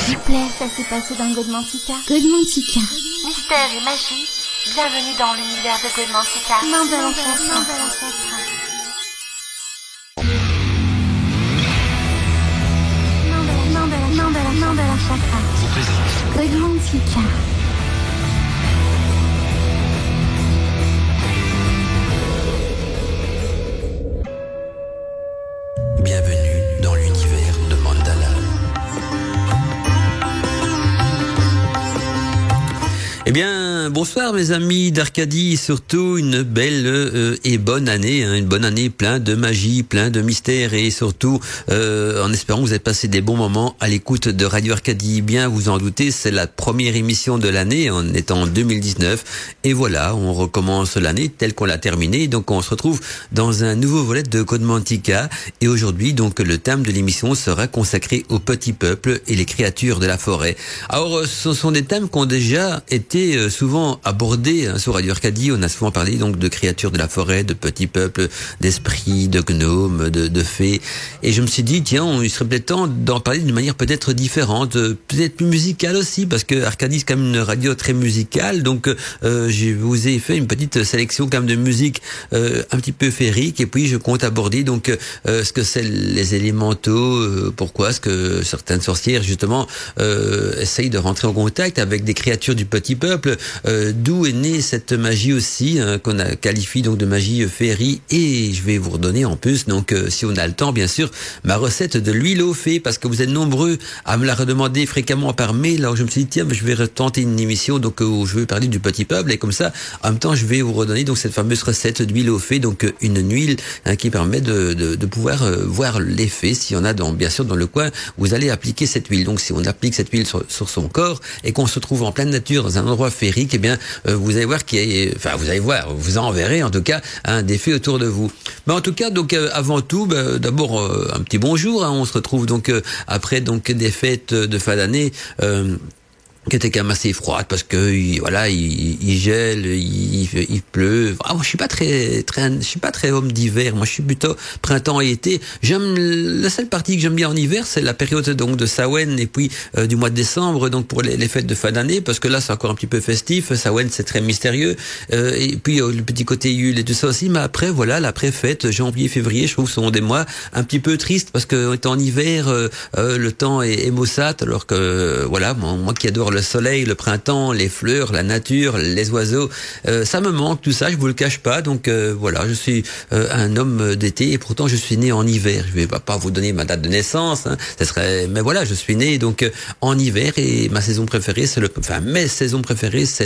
S'il vous plaît, ça s'est passé dans Godmantica. Godmantica. Mystère et magie, bienvenue dans l'univers de Godmantica. Main de l'ancêtre. Main de la chakra. Godmantica. Bienvenue dans l'univers de Mandala. Eh bien, bonsoir mes amis d'Arcadie, et surtout une belle et bonne année, une bonne année plein de magie, plein de mystères et surtout en espérant que vous avez passé des bons moments à l'écoute de Radio Arcadie. Bien, vous en doutez, c'est la première émission de l'année, on est en 2019 et voilà, on recommence l'année telle qu'on l'a terminée. Donc on se retrouve dans un nouveau volet de Godmantica et aujourd'hui donc le thème de l'émission sera consacré au petit peuple et les créatures de la forêt. Alors ce sont des thèmes qui ont déjà été souvent abordés sur Radio Arcadie. On a souvent parlé donc de créatures de la forêt, de petits peuples, d'esprits, de gnomes, de fées. Et je me suis dit, tiens, il serait peut-être temps d'en parler d'une manière peut-être différente, peut-être plus musicale aussi, parce que Arcadie c'est quand même une radio très musicale. Donc je vous ai fait une petite sélection quand même de musique un petit peu féerique. Et puis je compte aborder donc ce que c'est les élémentaux, pourquoi est-ce que certaines sorcières justement essayent de rentrer en contact avec des créatures du petit peuple, d'où est née cette magie aussi qu'on a qualifie donc de magie féerie. Et je vais vous redonner en plus donc si on a le temps bien sûr ma recette de l'huile aux fées, parce que vous êtes nombreux à me la redemander fréquemment par mail. Alors je me suis dit tiens, je vais retenter une émission donc où je vais parler du petit peuple et comme ça en même temps je vais vous redonner donc cette fameuse recette d'huile aux fées, donc une huile qui permet de pouvoir voir les fées s'il y en a bien sûr dans le coin. Vous allez appliquer cette huile, donc si on applique cette huile sur son corps et qu'on se trouve en pleine nature dans un endroit féerique, eh bien vous allez voir vous en verrez en tout cas des fées autour de vous. Mais en tout cas donc avant tout d'abord un petit bonjour, on se retrouve donc après donc des fêtes de fin d'année qui était quand même assez froide parce que voilà il gèle, il pleut. Ah, moi je suis pas très homme d'hiver, moi je suis plutôt printemps et été. La seule partie que j'aime bien en hiver, c'est la période donc de Samhain et puis du mois de décembre donc pour les fêtes de fin d'année, parce que là c'est encore un petit peu festif. Samhain c'est très mystérieux et puis le petit côté Yule et tout ça aussi. Mais après voilà, l'après-fête janvier février, je trouve que ce sont des mois un petit peu tristes parce que étant en hiver le temps est maussade, alors que voilà moi qui adore le soleil, le printemps, les fleurs, la nature, les oiseaux, ça me manque tout ça, je vous le cache pas. Donc voilà, je suis un homme d'été et pourtant je suis né en hiver. Je vais pas vous donner ma date de naissance, mais voilà, je suis né donc en hiver et mes saisons préférées c'est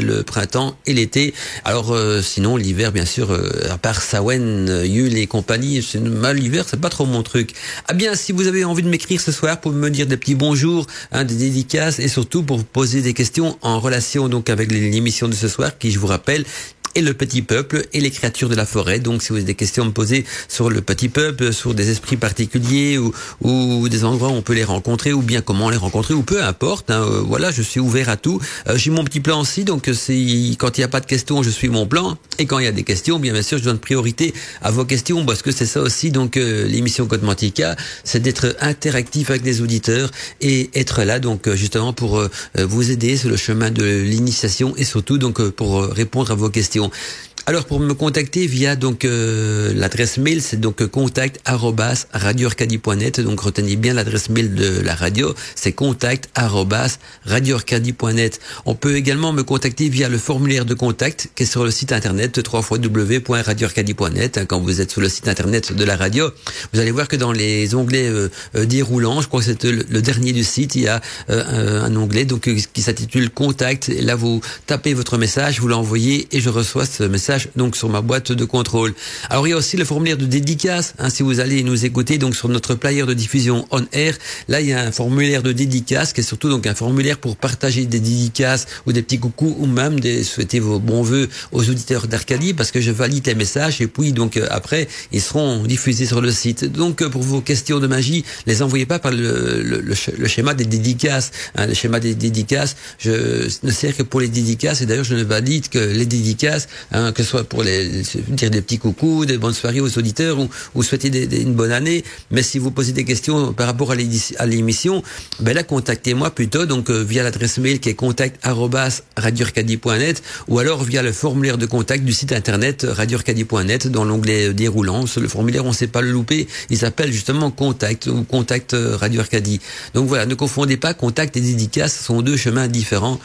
le printemps et l'été. Alors sinon l'hiver bien sûr à part Samhain, Yule et compagnie, l'hiver c'est pas trop mon truc. Ah bien, si vous avez envie de m'écrire ce soir pour me dire des petits bonjours, des dédicaces et surtout pour vous poser des questions en relation donc avec l'émission de ce soir qui, je vous rappelle, et le petit peuple et les créatures de la forêt. Donc si vous avez des questions à me poser sur le petit peuple, sur des esprits particuliers ou des endroits où on peut les rencontrer ou bien comment les rencontrer ou peu importe, voilà, je suis ouvert à tout. J'ai mon petit plan aussi, donc quand il n'y a pas de questions, je suis mon plan, et quand il y a des questions, bien sûr je donne priorité à vos questions, parce que c'est ça aussi donc l'émission Godmantica, c'est d'être interactif avec les auditeurs et être là donc justement pour vous aider sur le chemin de l'initiation et surtout donc pour répondre à vos questions. Alors pour me contacter via donc l'adresse mail, c'est donc contact@radioarcadie.net. Donc retenez bien l'adresse mail de la radio, c'est contact@radioarcadie.net. On peut également me contacter via le formulaire de contact qui est sur le site internet www.radioarcadie.net. Quand vous êtes sur le site internet de la radio, vous allez voir que dans les onglets déroulants, je crois que c'est le dernier du site, il y a un onglet donc qui s'intitule Contact. Et là vous tapez votre message, vous l'envoyez et je reçois ce message donc sur ma boîte de contrôle. Alors il y a aussi le formulaire de dédicace, si vous allez nous écouter donc sur notre player de diffusion on air, là il y a un formulaire de dédicace qui est surtout donc un formulaire pour partager des dédicaces ou des petits coucous ou même souhaiter vos bons vœux aux auditeurs d'Arcadie, parce que je valide les messages et puis donc après ils seront diffusés sur le site. Donc pour vos questions de magie, les envoyez pas par le schéma des dédicaces. Le schéma des dédicaces, je ne sert que pour les dédicaces et d'ailleurs je ne valide que les dédicaces que soit pour dire des petits coucous, des bonnes soirées aux auditeurs ou souhaiter une bonne année. Mais si vous posez des questions par rapport à l'émission, ben là, contactez-moi plutôt donc via l'adresse mail qui est contact@radioarcadie.net ou alors via le formulaire de contact du site internet radioarcadie.net dans l'onglet déroulant. Le formulaire, on ne sait pas le louper. Il s'appelle justement Contact ou Contact Radio Arcadie. Donc voilà, ne confondez pas contact et dédicace, ce sont deux chemins différents.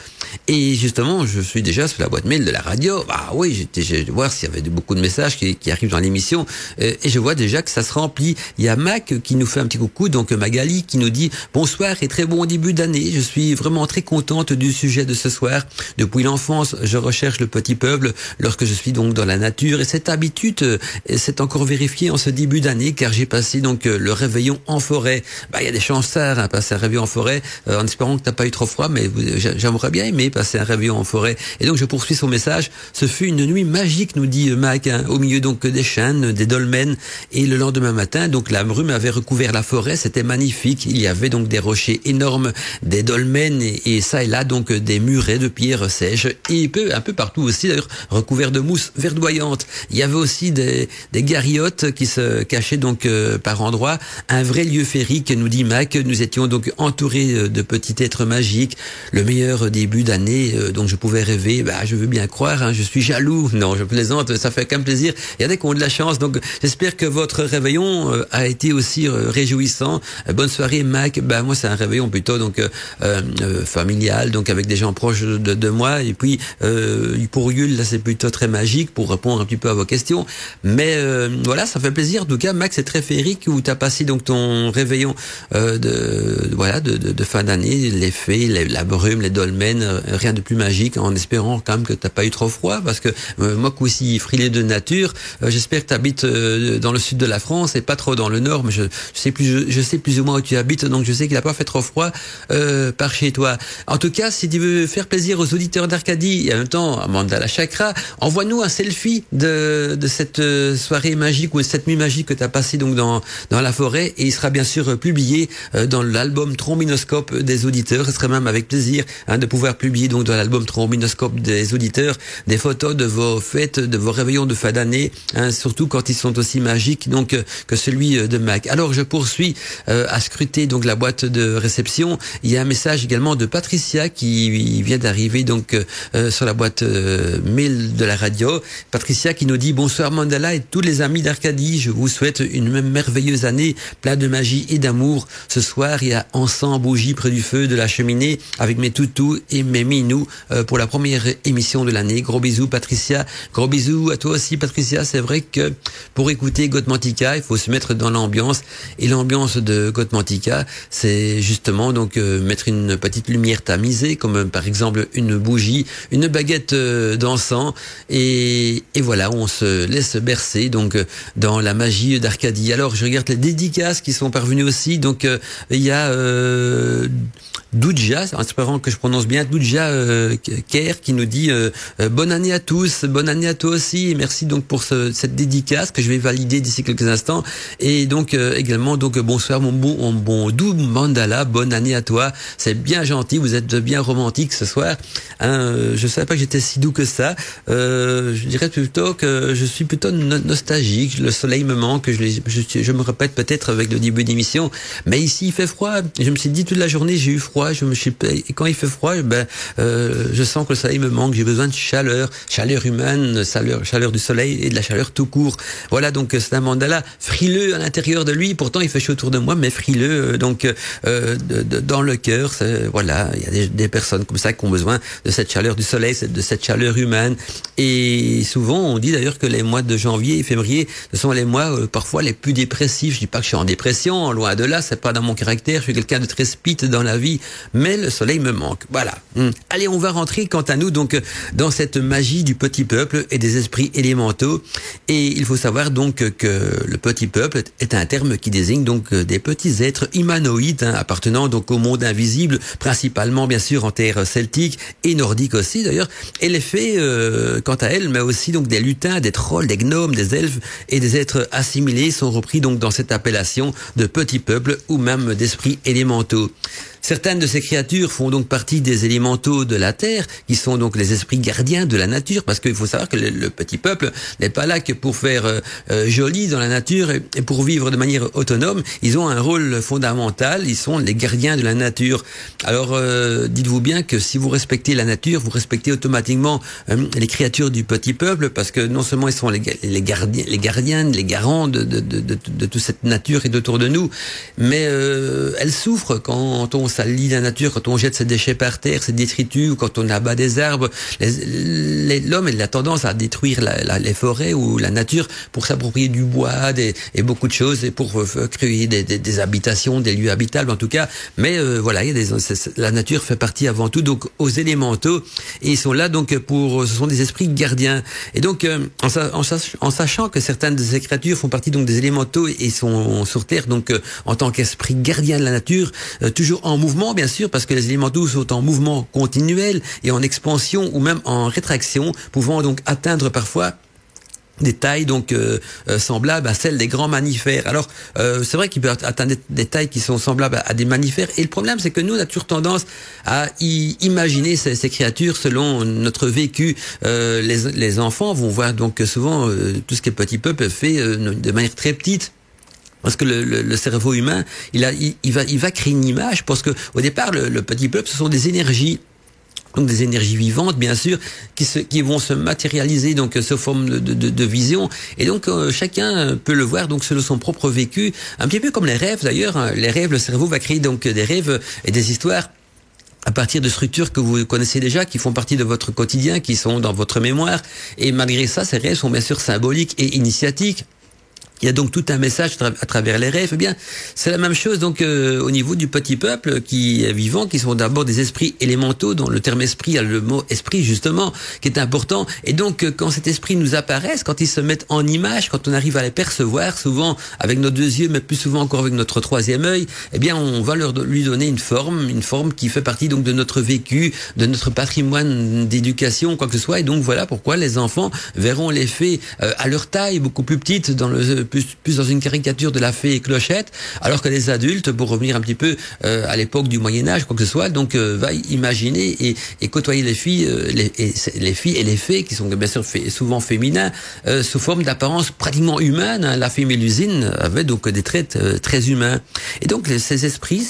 Et justement, je suis déjà sur la boîte mail de la radio. Bah oui, j'ai voir s'il y avait beaucoup de messages qui arrivent dans l'émission et je vois déjà que ça se remplit. Il y a Mac qui nous fait un petit coucou, donc Magali qui nous dit bonsoir et très bon début d'année. Je suis vraiment très contente du sujet de ce soir. Depuis l'enfance, je recherche le petit peuple lorsque je suis donc dans la nature et cette habitude s'est encore vérifiée en ce début d'année car j'ai passé donc le réveillon en forêt. Bah il y a des chances hein, passer un réveillon en forêt en espérant que t'as pas eu trop froid, mais j'aimerais bien aimer passer un réveillon en forêt. Et donc je poursuis son message. Ce fut une nuit magique, nous dit Mac, hein, au milieu donc des chênes, des dolmens et le lendemain matin donc la brume avait recouvert la forêt. C'était magnifique. Il y avait donc des rochers énormes, des dolmens et ça et là donc des murets de pierres sèches et un peu partout aussi d'ailleurs recouverts de mousse verdoyante. Il y avait aussi des gariotes qui se cachaient donc par endroits. Un vrai lieu féerique, nous dit Mac. Nous étions donc entourés de petits êtres magiques. Le meilleur début d'année dont je pouvais rêver. Bah, je veux bien croire, hein, je suis jaloux. Non, je plaisante, ça fait qu'un plaisir. Il y en a qui ont de la chance, donc j'espère que votre réveillon a été aussi réjouissant. Bonne soirée, Mac. Bah, moi, c'est un réveillon plutôt donc familial, donc avec des gens proches de moi. Et puis, pour Yule, là, c'est plutôt très magique pour répondre un petit peu à vos questions. Mais voilà, ça fait plaisir. En tout cas, Mac, c'est très féerique où tu as passé donc ton réveillon de fin d'année, les fées, la brume, les dolmens, rien de plus magique, en espérant quand même que t'as pas eu trop froid, parce que moi qui aussi frilé de nature, j'espère que tu habites dans le sud de la France et pas trop dans le nord, mais je sais plus ou moins où tu habites, donc je sais qu'il a pas fait trop froid par chez toi. En tout cas, si tu veux faire plaisir aux auditeurs d'Arcadie et en même temps à Mandala Chakra, envoie-nous un selfie de cette soirée magique ou de cette nuit magique que tu as passée donc dans la forêt, et il sera bien sûr publié dans l'album Trombinoscope des auditeurs. Ce serait même avec plaisir de pouvoir publier donc dans l'album Trombinoscope des auditeurs des photos de vos fêtes, de vos réveillons de fin d'année, surtout quand ils sont aussi magiques donc que celui de Mac. Alors je poursuis à scruter donc la boîte de réception. Il y a un message également de Patricia qui vient d'arriver donc sur la boîte mail de la radio. Patricia qui nous dit bonsoir Mandala et tous les amis d'Arcadie, je vous souhaite une merveilleuse année, plein de magie et d'amour. Ce soir, il y a encens, bougies près du feu de la cheminée avec mes toutous et mes minous pour la première émission de l'année. Gros bisous Patricia, gros bisous à toi aussi Patricia. C'est vrai que pour écouter Gotmantika, il faut se mettre dans l'ambiance, et l'ambiance de Gotmantika, c'est justement donc mettre une petite lumière tamisée, comme par exemple une bougie, une baguette d'encens, et voilà, on se laisse bercer donc dans la magie d'Arcadie. Alors je regarde les dédicaces qui sont parvenues aussi, donc il y a Doudja, en espérant que je prononce bien, Doudja Kerr qui nous dit bonne année à tous, bonne année à toi aussi, et merci donc pour cette dédicace que je vais valider d'ici quelques instants. Et donc également donc bonsoir mon bon doux Mandala, bonne année à toi, c'est bien gentil, vous êtes bien romantique ce soir. Je savais pas que j'étais si doux que ça. Je dirais plutôt que je suis plutôt nostalgique, le soleil me manque, je me répète peut-être avec le début d'émission, mais ici il fait froid. Je me suis dit toute la journée j'ai eu froid, et quand il fait froid, je sens que le soleil me manque, j'ai besoin de chaleur humaine, chaleur du soleil et de la chaleur tout court. Voilà, donc c'est un Mandala frileux à l'intérieur de lui, pourtant il fait chaud autour de moi, mais frileux donc dans le cœur. Voilà, il y a des personnes comme ça qui ont besoin de cette chaleur du soleil, de cette chaleur humaine. Et souvent on dit d'ailleurs que les mois de janvier et février ce sont les mois parfois les plus dépressifs. Je dis pas que je suis en dépression, loin de là, c'est pas dans mon caractère, je suis quelqu'un de très speed dans la vie, mais le soleil me manque. Voilà. Allez, on va rentrer quant à nous donc dans cette magie du petit peuple et des esprits élémentaux. Et il faut savoir donc que le petit peuple est un terme qui désigne donc des petits êtres humanoïdes appartenant donc au monde invisible, principalement bien sûr en terre celtique et nordique aussi d'ailleurs. Et les fées, quant à elles, mais aussi donc des lutins, des trolls, des gnomes, des elfes et des êtres assimilés sont repris donc dans cette appellation de petit peuple ou même d'esprits élémentaux. Certaines de ces créatures font donc partie des élémentaux de la terre, qui sont donc les esprits gardiens de la nature, parce qu'il faut savoir que le petit peuple n'est pas là que pour faire joli dans la nature et pour vivre de manière autonome. Ils ont un rôle fondamental, ils sont les gardiens de la nature. Alors dites-vous bien que si vous respectez la nature, vous respectez automatiquement les créatures du petit peuple, parce que non seulement ils sont les gardiens, les garants de toute cette nature et d'autour de nous, mais elles souffrent quand on salit la nature, quand on jette ses déchets par terre, ses détritus, ou quand on abat des arbres. L'homme a tendance à détruire les forêts ou la nature pour s'approprier du bois et beaucoup de choses, et pour créer des habitations, des lieux habitables en tout cas. Mais voilà, la nature fait partie avant tout donc aux élémentaux, et ils sont là donc ce sont des esprits gardiens. Et donc en sachant que certaines de ces créatures font partie donc des élémentaux et sont sur terre donc en tant qu'esprit gardien de la nature, toujours en mouvement bien sûr, parce que les élémentaux sont en mouvement continuel et en expansion ou même en rétraction, pouvant donc atteindre parfois des tailles donc semblables à celles des grands mammifères. Alors c'est vrai qu'il peut atteindre des tailles qui sont semblables à des mammifères, et le problème c'est que nous on a toujours tendance à imaginer ces créatures selon notre vécu. Les enfants vont voir donc souvent tout ce qui est petit peuple fait de manière très petite. Parce que le cerveau humain, il va créer une image, parce que au départ, le petit peuple, ce sont des énergies. Donc des énergies vivantes, bien sûr, qui vont se matérialiser donc sous forme de vision. Et donc chacun peut le voir donc selon son propre vécu, un petit peu comme les rêves d'ailleurs. Hein. Les rêves, le cerveau va créer donc des rêves et des histoires à partir de structures que vous connaissez déjà, qui font partie de votre quotidien, qui sont dans votre mémoire. Et malgré ça, ces rêves sont bien sûr symboliques et initiatiques. Il y a donc tout un message à travers les rêves. Eh bien, c'est la même chose donc au niveau du petit peuple qui est vivant, qui sont d'abord des esprits élémentaux, dont le terme esprit a le mot esprit justement, qui est important. Et donc quand cet esprit nous apparaît, quand ils se mettent en image, quand on arrive à les percevoir, souvent avec nos deux yeux, mais plus souvent encore avec notre troisième œil, eh bien on va lui donner une forme qui fait partie donc de notre vécu, de notre patrimoine d'éducation, quoi que ce soit. Et donc voilà pourquoi les enfants verront les fées à leur taille, beaucoup plus petites, plus dans une caricature de la fée Clochette, alors que les adultes, pour revenir un petit peu à l'époque du Moyen-Âge, quoi que ce soit, donc va imaginer et côtoyer les filles, les filles et les fées, qui sont bien sûr souvent féminins, sous forme d'apparence pratiquement humaine. Hein. La fée Mélusine avait donc des traits très humains. Et donc ces esprits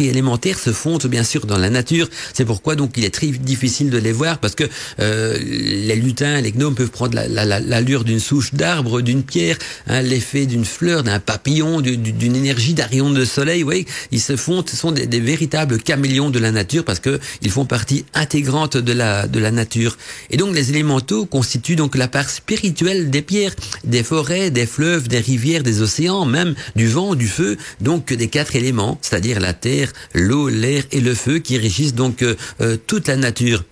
élémentaires se fondent bien sûr dans la nature. C'est pourquoi donc il est très difficile de les voir, parce que les lutins, les gnomes peuvent prendre l'allure d'une souche d'arbre, d'une pierre, hein, l'effet d'une fleur, d'un papillon, d'une énergie, d'un rayon de soleil. Oui, ils se font, ce sont des véritables caméléons de la nature, parce que ils font partie intégrante de la nature. Et donc les élémentaux constituent donc la part spirituelle des pierres, des forêts, des fleuves, des rivières, des océans, même du vent, du feu, donc des 4 éléments, c'est-à-dire la terre, l'eau, l'air et le feu, qui régissent donc toute la nature.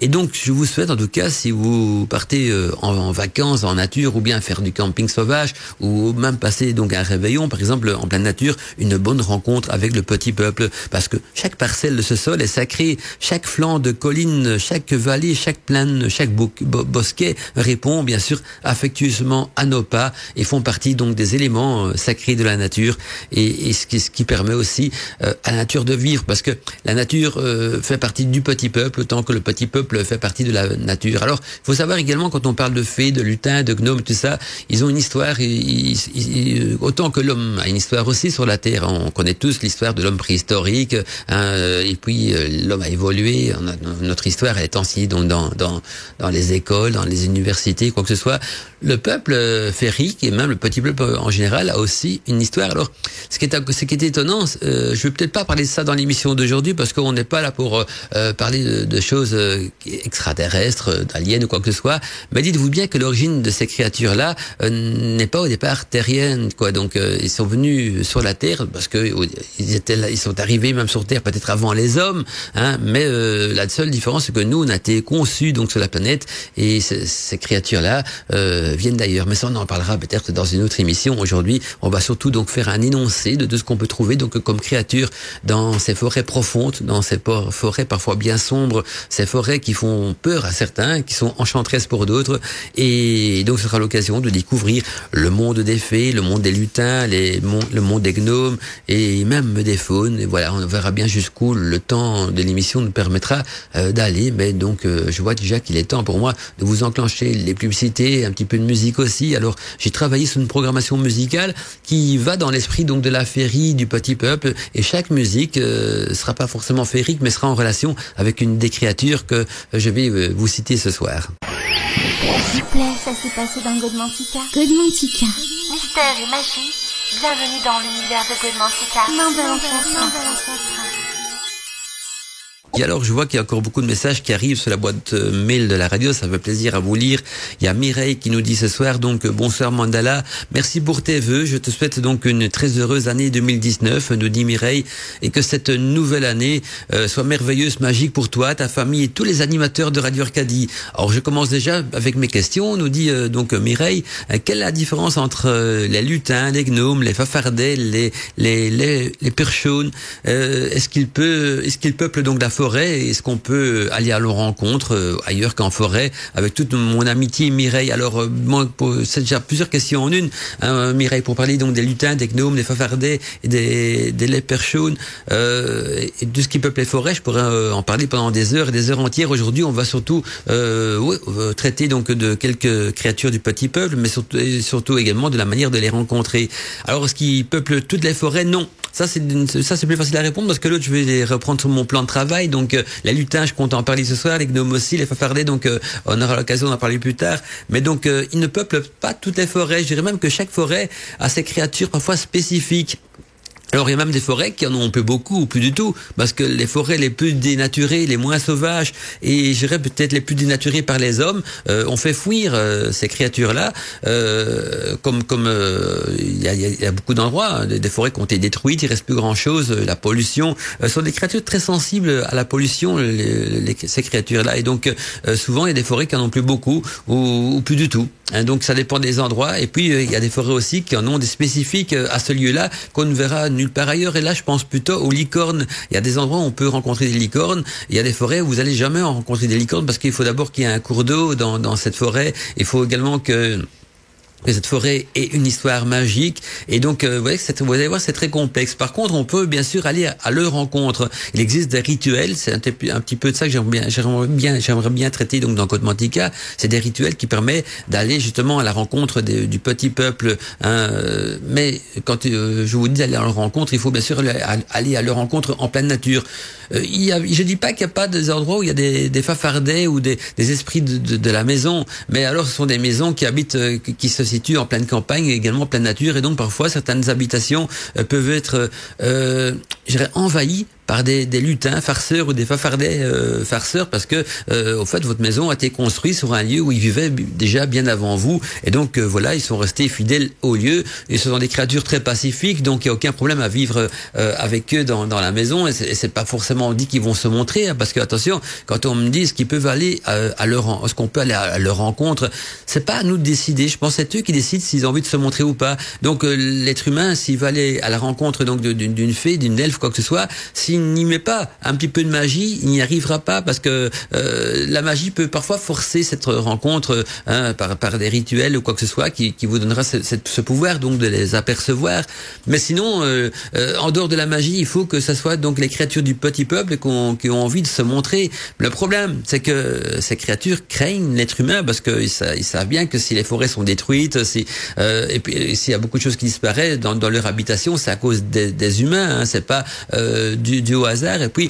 Et donc, je vous souhaite, en tout cas, si vous partez en vacances, en nature, ou bien faire du camping sauvage, ou même passer donc un réveillon, par exemple, en pleine nature, une bonne rencontre avec le petit peuple, parce que chaque parcelle de ce sol est sacrée, chaque flanc de colline, chaque vallée, chaque plaine, chaque bosquet répond, bien sûr, affectueusement à nos pas, et font partie donc des éléments sacrés de la nature, et ce qui permet aussi à la nature de vivre, parce que la nature fait partie du petit peuple, autant que le petit peuple fait partie de la nature. Alors, il faut savoir également, quand on parle de fées, de lutins, de gnomes, tout ça, ils ont une histoire, autant que l'homme a une histoire aussi sur la Terre. On connaît tous l'histoire de l'homme préhistorique, hein, et puis l'homme a évolué. Notre histoire elle est enseignée donc dans les écoles, dans les universités, quoi que ce soit. Le peuple férique, et même le petit peuple en général, a aussi une histoire. Alors, ce qui est étonnant, je vais peut-être pas parler de ça dans l'émission d'aujourd'hui, parce qu'on n'est pas là pour parler de choses extraterrestres, d'aliens ou quoi que ce soit, mais dites-vous bien que l'origine de ces créatures-là n'est pas au départ terrienne, quoi. Donc ils sont venus sur la Terre parce que ils sont arrivés même sur Terre peut-être avant les hommes, hein, mais la seule différence c'est que nous on a été conçus donc sur la planète, et ces créatures-là viennent d'ailleurs. Mais ça on en parlera peut-être dans une autre émission. Aujourd'hui on va surtout donc faire un énoncé de ce qu'on peut trouver donc comme créatures dans ces forêts profondes, dans ces forêts parfois bien sombres, ces forêts forêts qui font peur à certains, qui sont enchanteresses pour d'autres, et donc ce sera l'occasion de découvrir le monde des fées, le monde des lutins, le monde des gnomes et même des faunes. Et voilà, on verra bien jusqu'où le temps de l'émission nous permettra d'aller. Mais donc je vois déjà qu'il est temps pour moi de vous enclencher les publicités, un petit peu de musique aussi. Alors j'ai travaillé sur une programmation musicale qui va dans l'esprit donc de la féerie du petit peuple, et chaque musique sera pas forcément féerique, mais sera en relation avec une des créatures que je vais vous citer ce soir. S'il vous plaît, ça s'est passé dans Godmantica. Godmantica. Mystère et magie, bienvenue dans l'univers de Godmantica. Main de l'ancêtre. Et alors, je vois qu'il y a encore beaucoup de messages qui arrivent sur la boîte mail de la radio. Ça fait plaisir à vous lire. Il y a Mireille qui nous dit ce soir, donc, bonsoir Mandala. Merci pour tes vœux. Je te souhaite donc une très heureuse année 2019, nous dit Mireille, et que cette nouvelle année soit merveilleuse, magique pour toi, ta famille et tous les animateurs de Radio Arcadie. Alors, je commence déjà avec mes questions. Nous dit donc Mireille, quelle est la différence entre les lutins, les gnomes, les fafardets, les perchaunes? Est-ce qu'ils peuplent donc la forêt? Est-ce qu'on peut aller à leur rencontre ailleurs qu'en forêt? Avec toute mon amitié, Mireille. Alors, c'est déjà plusieurs questions en une. Mireille, pour parler donc des lutins, des gnomes, des fafardets et des léperchaunes, et de ce qui peuple les forêts, je pourrais en parler pendant des heures et des heures entières. Aujourd'hui, on va surtout traiter donc de quelques créatures du petit peuple, mais surtout également de la manière de les rencontrer. Alors, est-ce qu'ils peuplent toutes les forêts? Non. Ça c'est plus facile à répondre parce que l'autre je vais les reprendre sur mon plan de travail. Donc les lutins, je compte en parler ce soir, les gnomes aussi, les fafardets, donc on aura l'occasion d'en parler plus tard. Mais donc ils ne peuplent pas toutes les forêts. Je dirais même que chaque forêt a ses créatures parfois spécifiques. Alors il y a même des forêts qui en ont peu beaucoup ou plus du tout, parce que les forêts les plus dénaturées, les moins sauvages, et je dirais peut-être les plus dénaturées par les hommes, ont fait fuir ces créatures-là, comme il y a beaucoup d'endroits, des forêts qui ont été détruites, il reste plus grand-chose, la pollution, sont des créatures très sensibles à la pollution, ces créatures-là, et donc souvent il y a des forêts qui en ont plus beaucoup ou plus du tout. Donc ça dépend des endroits, et puis il y a des forêts aussi qui en ont des spécifiques à ce lieu-là qu'on ne verra nulle part ailleurs. Et là je pense plutôt aux licornes. Il y a des endroits où on peut rencontrer des licornes, il y a des forêts où vous allez jamais en rencontrer des licornes parce qu'il faut d'abord qu'il y ait un cours d'eau dans cette forêt. Il faut également que cette forêt ait une histoire magique, et donc vous allez voir, c'est très complexe. Par contre, on peut bien sûr aller à leur rencontre. Il existe des rituels, c'est un petit peu de ça que j'aimerais bien traiter donc dans Godmantica. C'est des rituels qui permettent d'aller justement à la rencontre du petit peuple. Mais quand je vous dis d'aller à leur rencontre, il faut bien sûr aller à leur rencontre en pleine nature. Je dis pas qu'il n'y a pas des endroits où il y a des fafardets ou des esprits de la maison, mais alors ce sont des maisons qui habitent, qui se situent en pleine campagne et également en pleine nature, et donc parfois certaines habitations peuvent être, envahies par des lutins farceurs ou des fafardets farceurs, parce que au fait votre maison a été construite sur un lieu où ils vivaient déjà bien avant vous, et donc voilà, ils sont restés fidèles au lieu, et ce sont des créatures très pacifiques, donc il n'y a aucun problème à vivre avec eux dans la maison, et c'est pas forcément dit qu'ils vont se montrer, hein, parce que attention, quand on me dit ce qu'ils peuvent aller est-ce qu'on peut aller à leur rencontre, c'est pas à nous de décider. Je pense que c'est eux qui décident s'ils ont envie de se montrer ou pas. Donc l'être humain, s'il va aller à la rencontre donc d'une fée, d'une elfe, quoi que ce soit, s'il n'y met pas un petit peu de magie, il n'y arrivera pas, parce que la magie peut parfois forcer cette rencontre par des rituels ou quoi que ce soit qui vous donnera ce pouvoir donc de les apercevoir. Mais sinon, en dehors de la magie, il faut que ça soit donc les créatures du petit peuple qui ont envie de se montrer. Le problème, c'est que ces créatures craignent l'être humain, parce qu'ils savent bien que si les forêts sont détruites, et puis s'il y a beaucoup de choses qui disparaissent dans leur habitation, c'est à cause des humains, hein, c'est pas dû au hasard. Et puis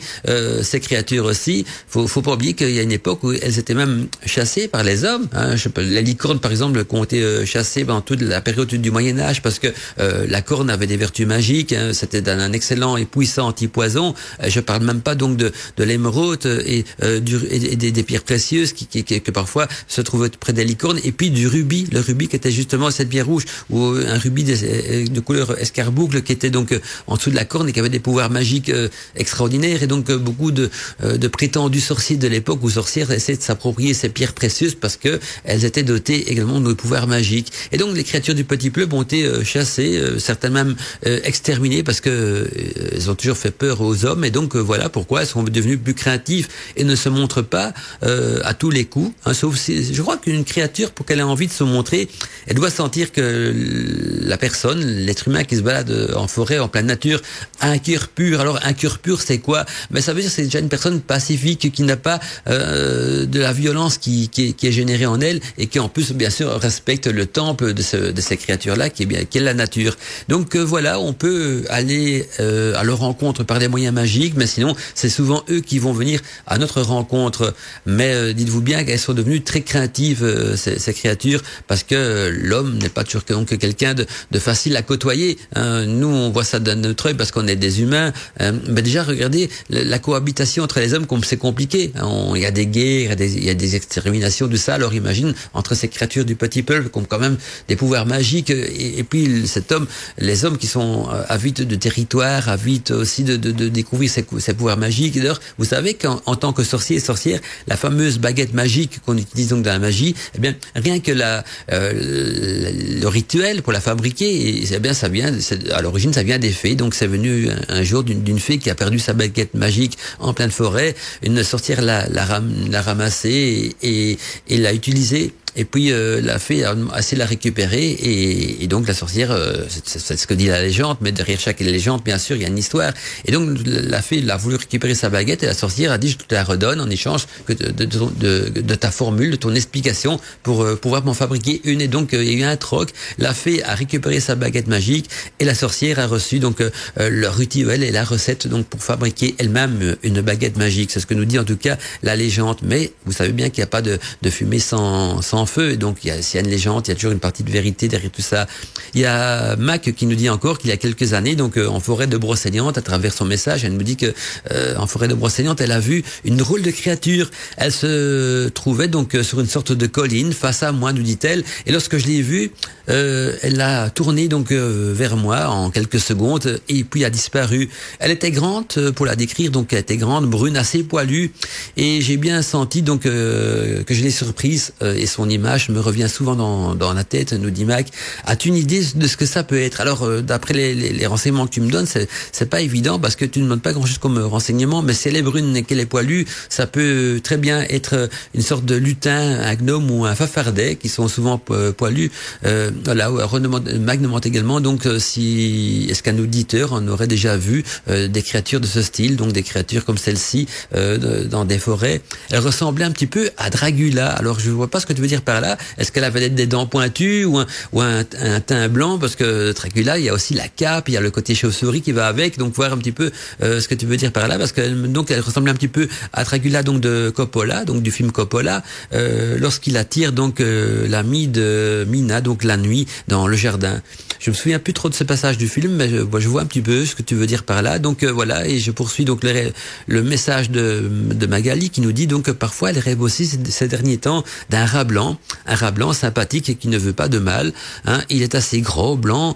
ces créatures aussi, faut pas oublier qu'il y a une époque où elles étaient même chassées par les hommes, hein. Les licornes par exemple qui ont été chassées pendant toute la période du Moyen-Âge, parce que la corne avait des vertus magiques, hein, c'était un excellent et puissant antipoison. Je parle même pas donc de l'émeraude et des pierres précieuses que parfois se trouvaient près des licornes, et puis du rubis, le rubis qui était justement cette pierre rouge, ou un rubis de couleur escarboucle qui était donc en dessous de la corne et qui avait des pouvoirs magiques extraordinaire, et donc beaucoup de prétendus sorciers de l'époque ou sorcières essaient de s'approprier ces pierres précieuses parce que elles étaient dotées également de pouvoirs magiques. Et donc les créatures du Petit Pleuve ont été chassées, certaines même exterminées parce que elles ont toujours fait peur aux hommes, et donc voilà pourquoi elles sont devenues plus craintives et ne se montrent pas à tous les coups, hein, sauf si je crois qu'une créature, pour qu'elle ait envie de se montrer, elle doit sentir que la personne, l'être humain qui se balade en forêt, en pleine nature, a un cœur pur. Alors un cœur pur, c'est quoi? Ben ça veut dire que c'est déjà une personne pacifique qui n'a pas de la violence qui est générée en elle, et qui en plus bien sûr respecte le temple de ces créatures-là qui est la nature. Donc voilà, on peut aller à leur rencontre par des moyens magiques, mais sinon c'est souvent eux qui vont venir à notre rencontre. Mais dites-vous bien qu'elles sont devenues très craintives, ces créatures, parce que l'homme n'est pas toujours que quelqu'un de facile à côtoyer. Nous, on voit ça d'un autre œil parce qu'on est des humains. Mais déjà, regardez la cohabitation entre les hommes, comme c'est compliqué. Il y a des guerres, il y a des exterminations, tout ça. Alors imagine, entre ces créatures du Petit Pleuve qui ont quand même des pouvoirs magiques, et puis les hommes qui sont avides de territoire, avides aussi de découvrir ces pouvoirs magiques. D'ailleurs, vous savez qu'en tant que sorcier et sorcière, la fameuse baguette magique qu'on utilise donc dans la magie, eh bien, rien que le rituel pour la fabriquer, eh bien, à l'origine, ça vient des fées. Donc, c'est venu un jour d'une fée qui a perdu sa baguette magique en pleine forêt. Une sorcière l'a ramassée et l'a utilisée. Et puis la fée a essayé de la récupérer, et donc la sorcière, c'est ce que dit la légende, mais derrière chaque légende, bien sûr, il y a une histoire. Et donc la fée a voulu récupérer sa baguette, et la sorcière a dit: je te la redonne en échange de ta formule, de ton explication, pour pouvoir m'en fabriquer une. Et donc il y a eu un troc. La fée a récupéré sa baguette magique, et la sorcière a reçu donc le rituel et la recette donc pour fabriquer elle-même une baguette magique. C'est ce que nous dit en tout cas la légende. Mais vous savez bien qu'il n'y a pas de fumée sans feu, et donc s'il y a une légende, il y a toujours une partie de vérité derrière tout ça. Il y a Mac qui nous dit encore qu'il y a quelques années, donc en forêt de Brocéliande, à travers son message, elle nous dit que en forêt de Brocéliande, elle a vu une drôle de créature. Elle se trouvait donc sur une sorte de colline face à moi, nous dit-elle, et lorsque je l'ai vue, elle a tourné donc vers moi en quelques secondes, et puis a disparu. Elle était grande, pour la décrire, donc elle était grande, brune, assez poilue, et j'ai bien senti donc que je l'ai surprise, et son image me revient souvent dans la tête, nous dit Mac. As-tu une idée de ce que ça peut être? Alors, d'après les renseignements que tu me donnes, c'est pas évident, parce que tu ne donnes pas grand-chose comme renseignement, mais si elle est brune et qu'elle est poilue, ça peut très bien être une sorte de lutin, un gnome ou un fafardet, qui sont souvent poilus. Voilà, Mac demande également, donc, est-ce qu'un auditeur en aurait déjà vu des créatures de ce style, donc des créatures comme celle-ci, dans des forêts. Elle ressemblait un petit peu à Dracula. Alors, je vois pas ce que tu veux dire par là. Est-ce qu'elle avait des dents pointues ou un teint blanc? Parce que Dracula, il y a aussi la cape, il y a le côté chauve-souris qui va avec. Donc voir un petit peu ce que tu veux dire par là, parce que donc elle ressemblait un petit peu à Dracula, donc de Coppola, donc du film Coppola, lorsqu'il attire donc l'ami de Mina, donc la nuit dans le jardin. Je me souviens plus trop de ce passage du film, mais je vois un petit peu ce que tu veux dire par là. Donc voilà, et je poursuis donc le message de Magali qui nous dit donc que parfois elle rêve aussi ces derniers temps d'un rat blanc, un rat blanc sympathique et qui ne veut pas de mal. Hein. Il est assez gros, blanc,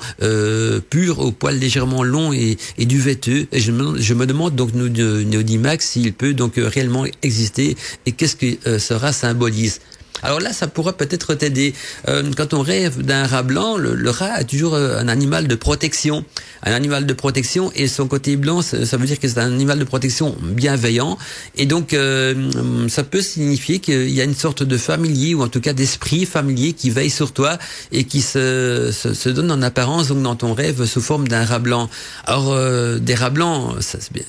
pur, au poil légèrement long et duveteux. Et je me demande donc, nous dit Max, s'il peut donc réellement exister et qu'est-ce que ce rat symbolise. Alors là, ça pourra peut-être t'aider. Quand on rêve d'un rat blanc, le rat est toujours un animal de protection. Un animal de protection, et son côté blanc, ça veut dire que c'est un animal de protection bienveillant. Et donc, ça peut signifier qu'il y a une sorte de familier, ou en tout cas d'esprit familier qui veille sur toi et qui se donne en apparence donc dans ton rêve sous forme d'un rat blanc. Alors, des rats blancs,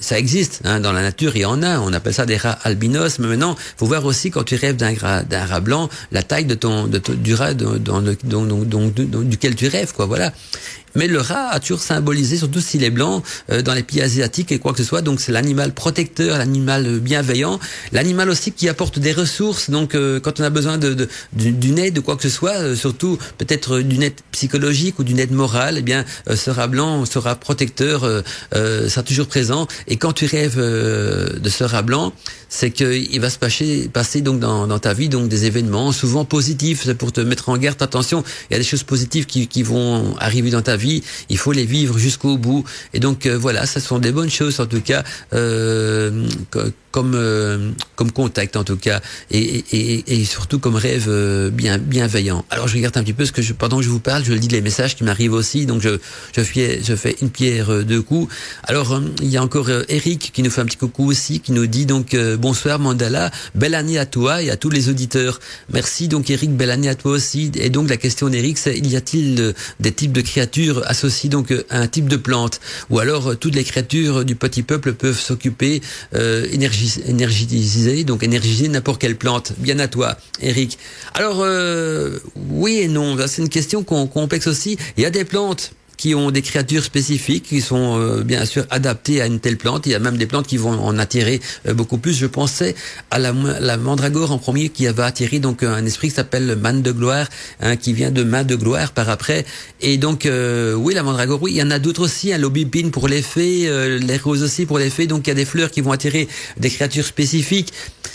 ça existe. Hein, dans la nature, il y en a. On appelle ça des rats albinos. Mais maintenant, faut voir aussi quand tu rêves d'un rat blanc, la taille du rat duquel tu rêves, quoi, voilà. Mais le rat a toujours symbolisé, surtout s'il est blanc, dans les pays asiatiques et quoi que ce soit. Donc c'est l'animal protecteur, l'animal bienveillant, l'animal aussi qui apporte des ressources. Donc quand on a besoin d'une aide, de quoi que ce soit, surtout peut-être d'une aide psychologique ou d'une aide morale, eh bien ce rat blanc sera protecteur, sera toujours présent. Et quand tu rêves de ce rat blanc, c'est qu'il va se passer donc dans ta vie donc des événements souvent positifs. C'est pour te mettre en garde. Attention, il y a des choses positives qui vont arriver dans ta vie vie, il faut les vivre jusqu'au bout. Et donc voilà, ça sont des bonnes choses en tout cas, comme contact en tout cas, et surtout comme rêve bienveillant. Alors je regarde un petit peu ce que pendant que je vous parle, je lis les messages qui m'arrivent aussi, donc je fais une pierre deux coups. Alors il y a encore Eric qui nous fait un petit coucou aussi, qui nous dit donc bonsoir Mandala, belle année à toi et à tous les auditeurs. Merci donc Eric, belle année à toi aussi. Et donc la question d'Eric, c'est y a-t-il des types de créatures associées donc à un type de plante, ou alors toutes les créatures du petit peuple peuvent s'occuper énergiser n'importe quelle plante. Bien à toi, Eric. Alors, oui et non. C'est une question complexe aussi. Il y a des plantes qui ont des créatures spécifiques, qui sont bien sûr adaptées à une telle plante. Il y a même des plantes qui vont en attirer beaucoup plus. Je pensais à la mandragore en premier, qui avait attiré donc un esprit qui s'appelle manne de gloire, qui vient de main de gloire par après. Et donc oui, la mandragore, oui, il y en a d'autres aussi, l'aubépine pour les fées, les roses aussi pour les fées. Donc il y a des fleurs qui vont attirer des créatures spécifiques.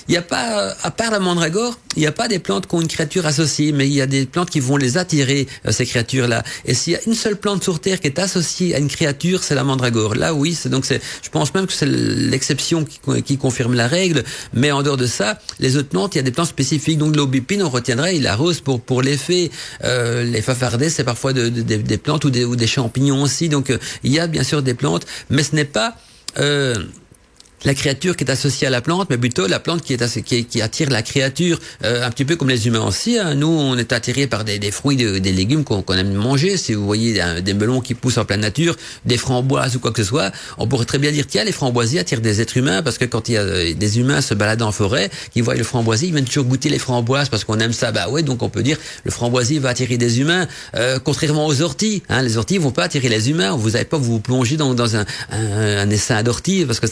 Il n'y a pas, à part la mandragore, il n'y a pas des plantes qui ont une créature associée, mais il y a des plantes qui vont les attirer, ces créatures-là. Et s'il y a une seule plante sur Terre qui est associée à une créature, c'est la mandragore. Là, oui, je pense même que c'est l'exception qui confirme la règle, mais en dehors de ça, les autres plantes, il y a des plantes spécifiques. Donc l'aubépine, on retiendrait, il arrose pour les fées. Les fafardets, c'est parfois des plantes ou des champignons aussi. Donc il y a bien sûr des plantes, mais ce n'est pas la créature qui est associée à la plante, mais plutôt la plante qui attire la créature, un petit peu comme les humains aussi. Nous, on est attirés par des fruits, des légumes qu'on aime manger. Si vous voyez des melons qui poussent en pleine nature, des framboises ou quoi que ce soit, on pourrait très bien dire tiens, les framboisiers attirent des êtres humains, parce que quand il y a des humains se baladant en forêt, qui voient le framboisier, ils viennent toujours goûter les framboises parce qu'on aime ça. Bah ouais, donc on peut dire le framboisier va attirer des humains, contrairement aux orties. Les orties vont pas attirer les humains. Vous n'allez pas vous plonger dans un essaim d'orties parce que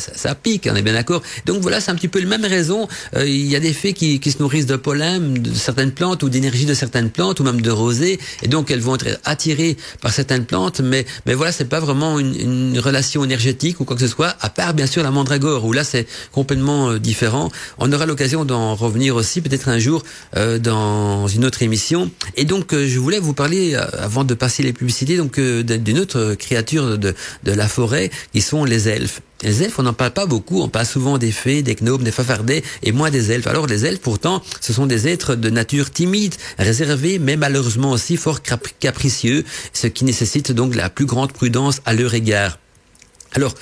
ça pique, on est bien d'accord. Donc voilà, c'est un petit peu la même raison. Il y a des fées qui se nourrissent de pollen de certaines plantes ou d'énergie de certaines plantes ou même de rosée, et donc elles vont être attirées par certaines plantes, mais voilà, c'est pas vraiment une relation énergétique ou quoi que ce soit, à part bien sûr la mandragore, où là c'est complètement différent. On aura l'occasion d'en revenir aussi peut-être un jour dans une autre émission. Et donc je voulais vous parler, avant de passer les publicités, donc d'une autre créature de la forêt, qui sont les elfes. Les elfes, on n'en parle pas beaucoup, on parle souvent des fées, des gnomes, des fafardets, et moins des elfes. Alors les elfes, pourtant, ce sont des êtres de nature timide, réservés, mais malheureusement aussi fort capricieux, ce qui nécessite donc la plus grande prudence à leur égard. Alors,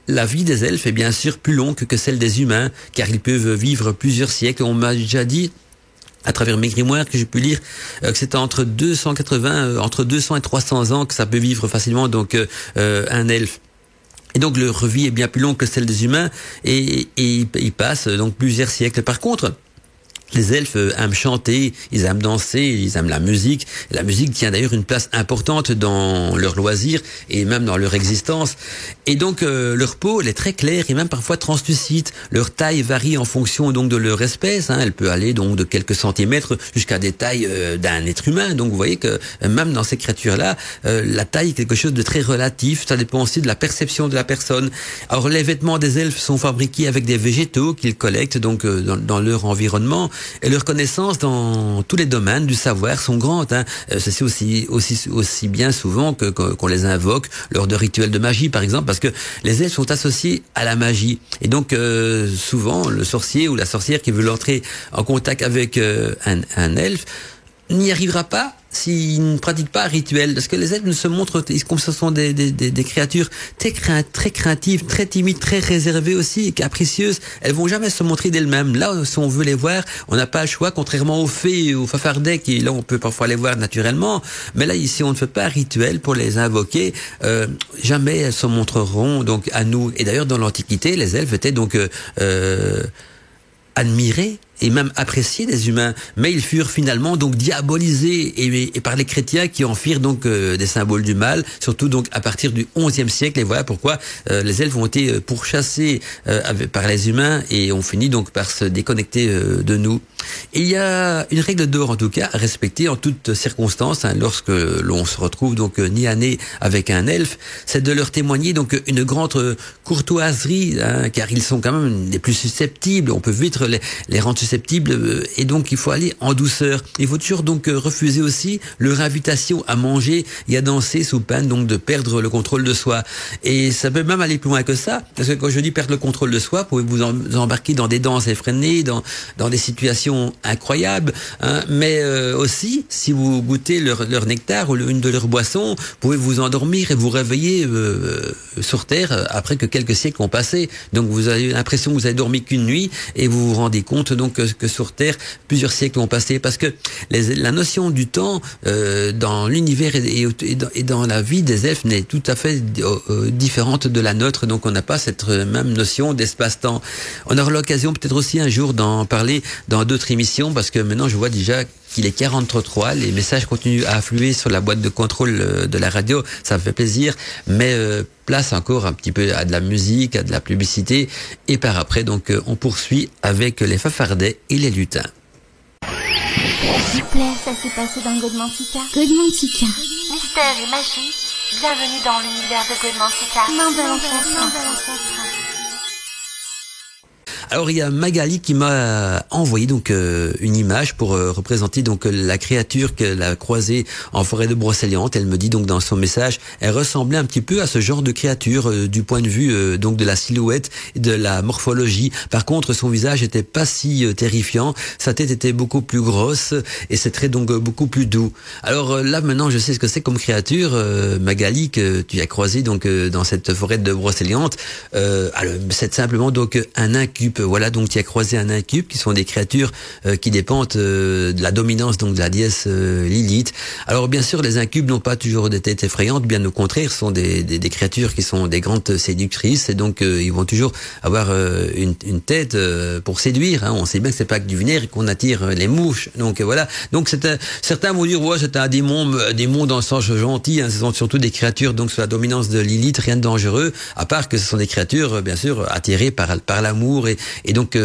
la vie des elfes est bien sûr plus longue que celle des humains, car ils peuvent vivre plusieurs siècles. On m'a déjà dit, à travers mes grimoires que j'ai pu lire, que c'était entre 200 et 300 ans que ça peut vivre facilement, donc un elfe. Et donc leur vie est bien plus longue que celle des humains, et ils passent donc plusieurs siècles. Par contre, les elfes aiment chanter, ils aiment danser, ils aiment la musique. La musique tient d'ailleurs une place importante dans leurs loisirs et même dans leur existence. Et donc leur peau, elle est très claire et même parfois translucide. Leur taille varie en fonction donc de leur espèce. Elle peut aller donc de quelques centimètres jusqu'à des tailles d'un être humain. Donc vous voyez que même dans ces créatures-là, la taille est quelque chose de très relatif. Ça dépend aussi de la perception de la personne. Alors les vêtements des elfes sont fabriqués avec des végétaux qu'ils collectent donc dans leur environnement. Et leurs connaissances dans tous les domaines du savoir sont grandes. Ceci aussi bien souvent qu'on les invoque lors de rituels de magie, par exemple, parce que les elfes sont associés à la magie. Et donc souvent, le sorcier ou la sorcière qui veut entrer en contact avec un elfe n'y arrivera pas s'ils ne pratiquent pas un rituel, parce que les elfes ne se montrent, comme ce sont des créatures très craintives, très timides, très réservées aussi, et capricieuses. Elles vont jamais se montrer d'elles-mêmes. Là, si on veut les voir, on n'a pas le choix, contrairement aux fées et aux fafardets, qui là on peut parfois les voir naturellement. Mais là, ici, on ne fait pas un rituel pour les invoquer. Jamais elles se montreront donc à nous. Et d'ailleurs, dans l'Antiquité, les elfes étaient donc admirés et même appréciés des humains, mais ils furent finalement donc diabolisés et par les chrétiens qui en firent donc des symboles du mal, surtout donc à partir du XIe siècle. Et voilà pourquoi les elfes ont été pourchassés par les humains et ont fini donc par se déconnecter de nous. Et il y a une règle d'or en tout cas à respecter en toutes circonstances lorsque l'on se retrouve donc nez à nez avec un elfe, c'est de leur témoigner donc une grande courtoisie, car ils sont quand même les plus susceptibles. On peut vite les rendre susceptibles et donc il faut aller en douceur. Il faut toujours donc refuser aussi leur invitation à manger et à danser sous peine donc de perdre le contrôle de soi. Et ça peut même aller plus loin que ça, parce que quand je dis perdre le contrôle de soi, vous pouvez vous embarquer dans des danses effrénées, dans des situations incroyables, hein, mais aussi si vous goûtez leur nectar ou une de leurs boissons, vous pouvez vous endormir et vous réveiller sur Terre après que quelques siècles ont passé. Donc vous avez l'impression que vous avez dormi qu'une nuit et vous vous rendez compte donc que sur Terre plusieurs siècles ont passé, parce que la notion du temps dans l'univers et dans la vie des elfes n'est tout à fait différente de la nôtre, donc on n'a pas cette même notion d'espace-temps. On aura l'occasion peut-être aussi un jour d'en parler dans d'autres émissions, parce que maintenant je vois déjà qu'il est 43, les messages continuent à affluer sur la boîte de contrôle de la radio, ça me fait plaisir, mais place encore un petit peu à de la musique, à de la publicité, et par après donc on poursuit avec les Fafardets et les Lutins. S'il vous plaît, ça s'est passé dans Godmantica. Godmantica. Mystère et magie, bienvenue dans l'univers de Godmantica. Alors il y a Magali qui m'a envoyé donc une image pour représenter donc la créature qu'elle a croisée en forêt de Brocéliande. Elle me dit donc dans son message, elle ressemblait un petit peu à ce genre de créature du point de vue donc de la silhouette et de la morphologie. Par contre, son visage était pas si terrifiant, sa tête était beaucoup plus grosse et ses traits donc beaucoup plus doux. Alors là maintenant, je sais ce que c'est comme créature, Magali, que tu as croisée donc dans cette forêt de Brocéliande. C'est simplement donc un incube. Voilà, donc tu as croisé un incube qui sont des créatures qui dépendent de la dominance donc de la déesse Lilith. Alors bien sûr, les incubes n'ont pas toujours des têtes effrayantes, bien au contraire, ce sont des créatures qui sont des grandes séductrices, et donc ils vont toujours avoir une tête pour séduire, hein. On sait bien que c'est pas que du vinaigre qu'on attire les mouches. Donc voilà. Donc certains vont dire ouais, c'est un démon dans le sens gentil, hein. Ce sont surtout des créatures donc sous la dominance de Lilith, rien de dangereux, à part que ce sont des créatures bien sûr attirées par l'amour et donc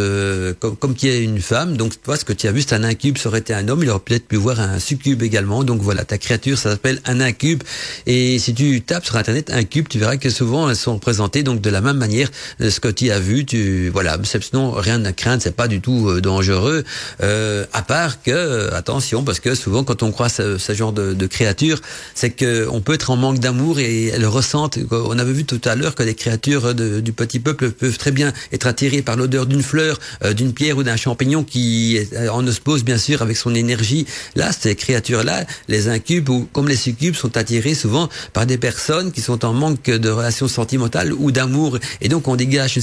comme tu es une femme, donc toi ce que tu as vu c'est un incube, ça aurait été un homme, il aurait peut-être pu voir un succube également. Donc voilà, ta créature ça s'appelle un incube, et si tu tapes sur internet incube, tu verras que souvent elles sont représentées donc de la même manière. Ce que tu as vu, voilà, sinon rien à craindre, c'est pas du tout dangereux, à part que attention, parce que souvent quand on croise ce genre de créatures, c'est que on peut être en manque d'amour et elles ressentent. On avait vu tout à l'heure que les créatures du petit peuple peuvent très bien être attirées par l'odeur d'une fleur, d'une pierre ou d'un champignon qui est en osmose bien sûr avec son énergie. Là, ces créatures-là, les incubes ou comme les succubes, sont attirés souvent par des personnes qui sont en manque de relations sentimentales ou d'amour, et donc on dégage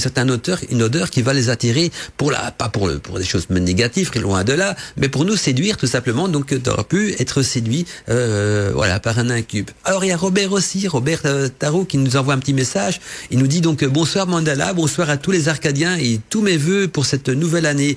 une odeur qui va les attirer pas pour des choses négatives, loin de là, mais pour nous séduire tout simplement. Donc tu aurais pu être séduit voilà par un incube. Alors il y a Robert aussi, Robert Tarot, qui nous envoie un petit message. Il nous dit donc bonsoir Mandala, bonsoir à tous les Arcadiens et tous mes vœux pour cette nouvelle année.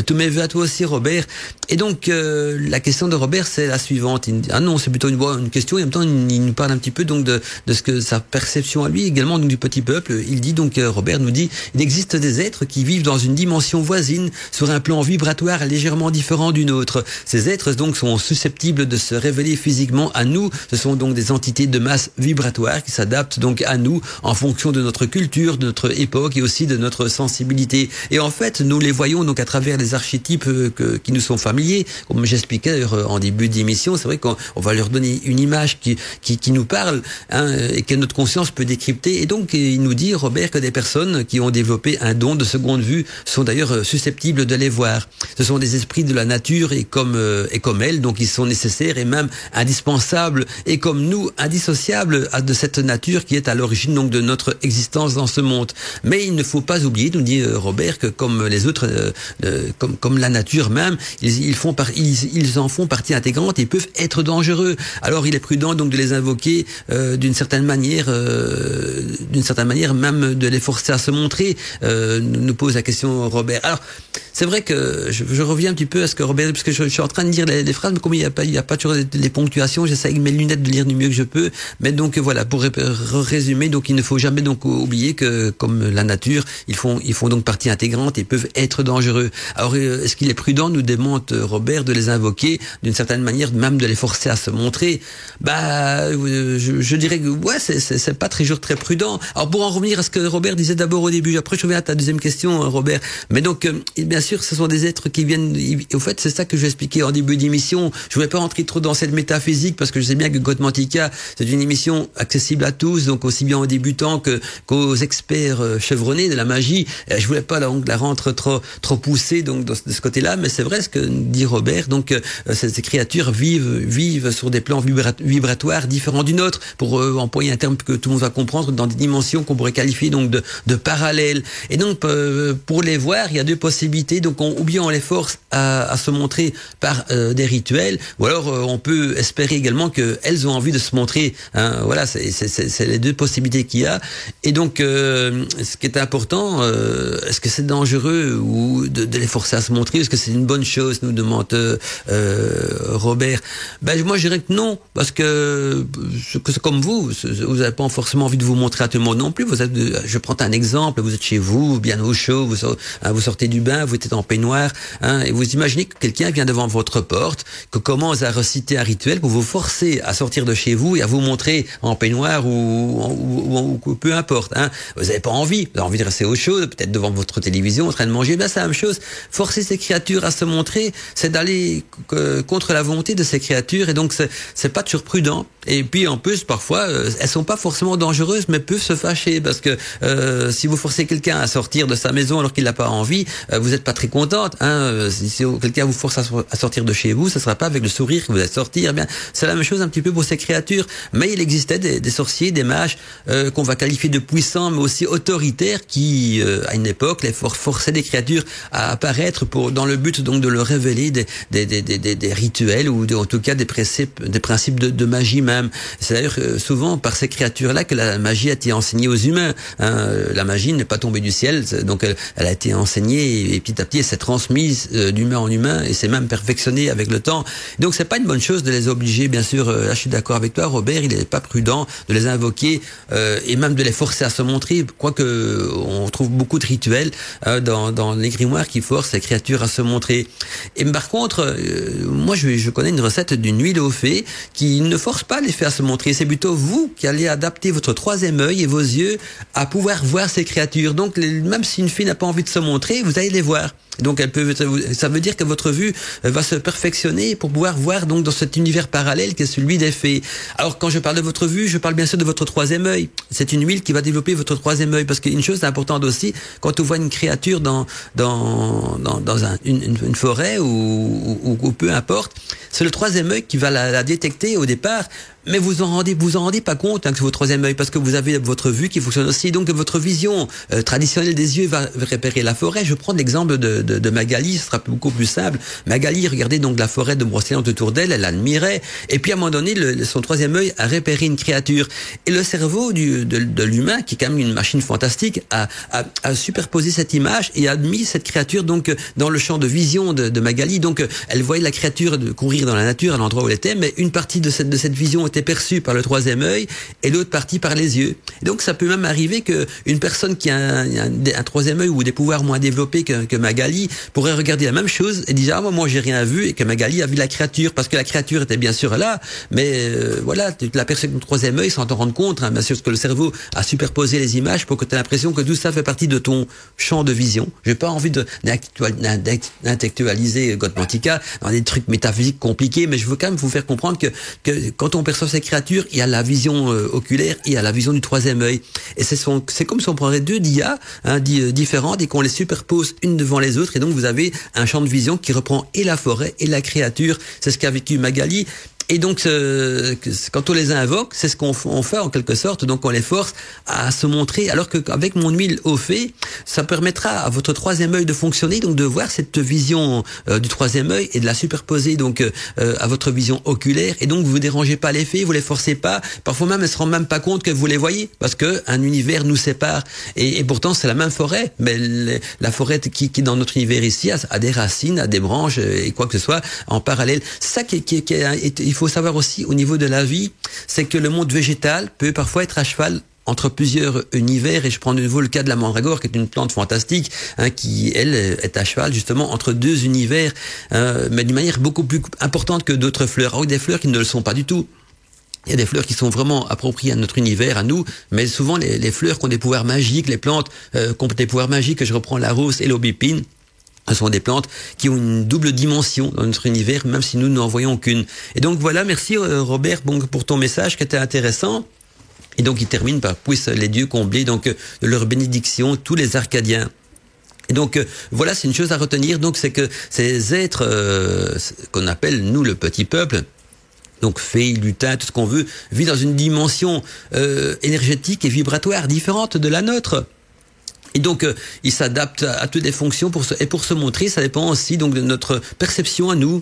Tous mes vœux à toi aussi Robert. Et donc la question de Robert c'est la suivante. Il dit, non, c'est plutôt une question, et en même temps il nous parle un petit peu donc de ce que sa perception à lui également donc du petit peuple. Il dit donc Robert nous dit, il existe des êtres qui vivent dans une dimension voisine sur un plan vibratoire légèrement différent d'une autre. Ces êtres donc sont susceptibles de se révéler physiquement à nous. Ce sont donc des entités de masse vibratoire qui s'adaptent donc à nous en fonction de notre culture, de notre époque et aussi de notre sensibilité. Et en fait, nous les voyons donc à travers les archétypes qui nous sont familiers. Comme j'expliquais en début d'émission, c'est vrai qu'on va leur donner une image qui nous parle, hein, et que notre conscience peut décrypter. Et donc, il nous dit, Robert, que des personnes qui ont développé un don de seconde vue sont d'ailleurs susceptibles de les voir. Ce sont des esprits de la nature et comme elles, donc ils sont nécessaires et même indispensables, et comme nous, indissociables de cette nature qui est à l'origine donc de notre existence dans ce monde. Mais il ne faut pas oublier, nous dit Robert, que comme les autres, comme la nature même, ils en font partie intégrante et peuvent être dangereux. Alors il est prudent donc de les invoquer d'une certaine manière même de les forcer à se montrer, nous pose la question Robert. Alors c'est vrai que je reviens un petit peu à ce que Robert, parce que je suis en train de dire les phrases, mais comme il y a pas toujours les ponctuations, j'essaie avec mes lunettes de lire du mieux que je peux. Mais donc voilà, pour résumer, donc il ne faut jamais donc oublier que comme la nature, ils font donc partie intégrante et peuvent être dangereux. Alors est-ce qu'il est prudent, nous demande Robert, de les invoquer d'une certaine manière, même de les forcer à se montrer? Je dirais que ouais, c'est pas toujours très prudent. Alors pour en revenir à ce que Robert disait d'abord au début, après je reviens à ta deuxième question Robert. Mais donc bien sûr, ce sont des êtres qui viennent. Au fait, c'est ça que j'ai expliqué en début d'émission. Je voulais pas rentrer trop dans cette métaphysique parce que je sais bien que Godmantica, c'est une émission accessible à tous, donc aussi bien aux débutants qu'aux experts chevronnés de la magie. Je voulais pas la rendre trop poussée donc de ce côté-là, mais c'est vrai ce que dit Robert. Donc ces créatures vivent sur des plans vibratoires différents du nôtre, pour employer un terme que tout le monde va comprendre, dans des dimensions qu'on pourrait qualifier donc de parallèles. Et donc pour les voir, il y a deux possibilités. Donc ou bien on les force à se montrer par des rituels, ou alors on peut espérer également qu'elles ont envie de se montrer. Hein. Voilà, c'est les deux possibilités qu'il y a. Et donc ce qui est important, est-ce que c'est dangereux ou de les forcer à se montrer? Est-ce que c'est une bonne chose, nous demande Robert. Moi je dirais que non, parce que c'est comme vous n'avez pas forcément envie de vous montrer à tout le monde non plus. Je prends un exemple, vous êtes chez vous, bien au chaud, vous sortez du bain, vous êtes en peignoir, hein, et vous imaginez que quelqu'un vient devant votre porte, que commence à reciter un rituel pour vous forcer à sortir de chez vous et à vous montrer en peignoir ou peu importe. Hein. Vous n'avez pas envie, vous avez envie de rester au chaud, peut-être devant votre télévision, en train de manger. C'est la même chose. Forcer ces créatures à se montrer, c'est d'aller contre la volonté de ces créatures, et donc c'est pas toujours prudent. Et puis en plus, parfois, elles sont pas forcément dangereuses, mais peuvent se fâcher, parce que si vous forcez quelqu'un à sortir de sa maison alors qu'il n'a pas envie, vous n'êtes pas très contente. Hein. Si quelqu'un vous force à sortir de chez vous, ce sera pas avec le sourire que vous allez sortir. Eh bien, c'est la même chose un petit peu pour ces créatures. Mais il existait des sorciers, des mages qu'on va qualifier de puissants, mais aussi autoritaires, qui à une époque les forçaient des créatures à apparaître dans le but donc de leur révéler des rituels, ou en tout cas des principes de magie même. C'est d'ailleurs souvent par ces créatures-là que la magie a été enseignée aux humains. Hein. La magie n'est pas tombée du ciel, donc elle a été enseignée et petit à petit elle s'est transmise d'humain en humain, et s'est même perfectionnée avec le temps. Donc c'est pas une bonne chose de les obliger, bien sûr. Là je suis d'accord avec toi, Robert, il n'est pas prudent de les invoquer et même de les forcer à se montrer, quoique on trouve beaucoup de rituels dans les grimoires qui forcent ces créatures à se montrer. Et par contre, moi je connais une recette d'une huile aux fées qui ne force pas les fées à se montrer. C'est plutôt vous qui allez adapter votre troisième œil et vos yeux à pouvoir voir ces créatures. Donc même si une fée n'a pas envie de se montrer, vous allez les voir. Donc ça veut dire que votre vue va se perfectionner pour pouvoir voir donc dans cet univers parallèle qui est celui des fées. Alors quand je parle de votre vue, je parle bien sûr de votre troisième œil. C'est une huile qui va développer votre troisième œil, parce qu'une chose importante aussi, quand on voit une créature dans une forêt ou peu importe, c'est le troisième œil qui va la détecter au départ. Mais vous en rendez pas compte, hein, que c'est votre troisième œil, parce que vous avez votre vue qui fonctionne aussi. Donc votre vision traditionnelle des yeux va repérer la forêt. Je prends l'exemple de Magali, ce sera beaucoup plus simple. Magali regardait donc la forêt de Brocéliande autour d'elle, elle l'admirait, et puis à un moment donné, son troisième œil a repéré une créature. Et le cerveau de l'humain, qui est quand même une machine fantastique, a superposé cette image et a mis cette créature donc dans le champ de vision de Magali. Donc elle voyait la créature courir dans la nature à l'endroit où elle était, mais une partie de cette vision était perçue par le troisième œil et l'autre partie par les yeux. Et donc ça peut même arriver que une personne qui a un troisième œil ou des pouvoirs moins développés que Magali pourrait regarder la même chose et dire moi j'ai rien vu, et que Magali a vu la créature, parce que la créature était bien sûr là, mais voilà, la personne avec le troisième œil sans t'en rendre compte, hein, bien sûr, parce que le cerveau a superposé les images pour que tu aies l'impression que tout ça fait partie de ton champ de vision. J'ai pas envie d'intellectualiser Godmantica dans des trucs métaphysiques compliqués, mais je veux quand même vous faire comprendre que quand on perçoit ces créatures, il y a la vision oculaire, il y a la vision du troisième œil. Et c'est comme si on prendrait deux dias différentes et qu'on les superpose une devant les autres, et donc vous avez un champ de vision qui reprend et la forêt et la créature. C'est ce qu'a vécu Magali. Et donc, quand on les invoque, c'est ce qu'on fait en quelque sorte. Donc, on les force à se montrer. Alors qu'avec mon huile aux fées, ça permettra à votre troisième œil de fonctionner, donc de voir cette vision du troisième œil et de la superposer donc à votre vision oculaire. Et donc, vous dérangez pas les fées, vous les forcez pas. Parfois même, elles se rendent même pas compte que vous les voyez, parce que un univers nous sépare. Et pourtant, c'est la même forêt, mais la forêt qui dans notre univers ici a des racines, a des branches et quoi que ce soit en parallèle. C'est ça il faut savoir aussi au niveau de la vie, c'est que le monde végétal peut parfois être à cheval entre plusieurs univers, et je prends de nouveau le cas de la mandragore, qui est une plante fantastique, qui elle est à cheval justement entre deux univers, mais d'une manière beaucoup plus importante que d'autres fleurs. Alors des fleurs qui ne le sont pas du tout. Il y a des fleurs qui sont vraiment appropriées à notre univers, à nous, mais souvent les fleurs qui ont des pouvoirs magiques, les plantes qui ont des pouvoirs magiques, je reprends la rose et l'aubépine, Ce sont des plantes qui ont une double dimension dans notre univers, même si nous n'en voyons qu'une. Et donc voilà, merci Robert pour ton message qui était intéressant. Et donc il termine par puissent les dieux combler donc de leur bénédiction tous les Arcadiens. Et donc voilà, c'est une chose à retenir. Donc c'est que ces êtres qu'on appelle nous le petit peuple, donc fées, lutins, tout ce qu'on veut, vit dans une dimension énergétique et vibratoire différente de la nôtre. Et donc, il s'adapte à toutes les fonctions pour se montrer. Ça dépend aussi donc de notre perception à nous,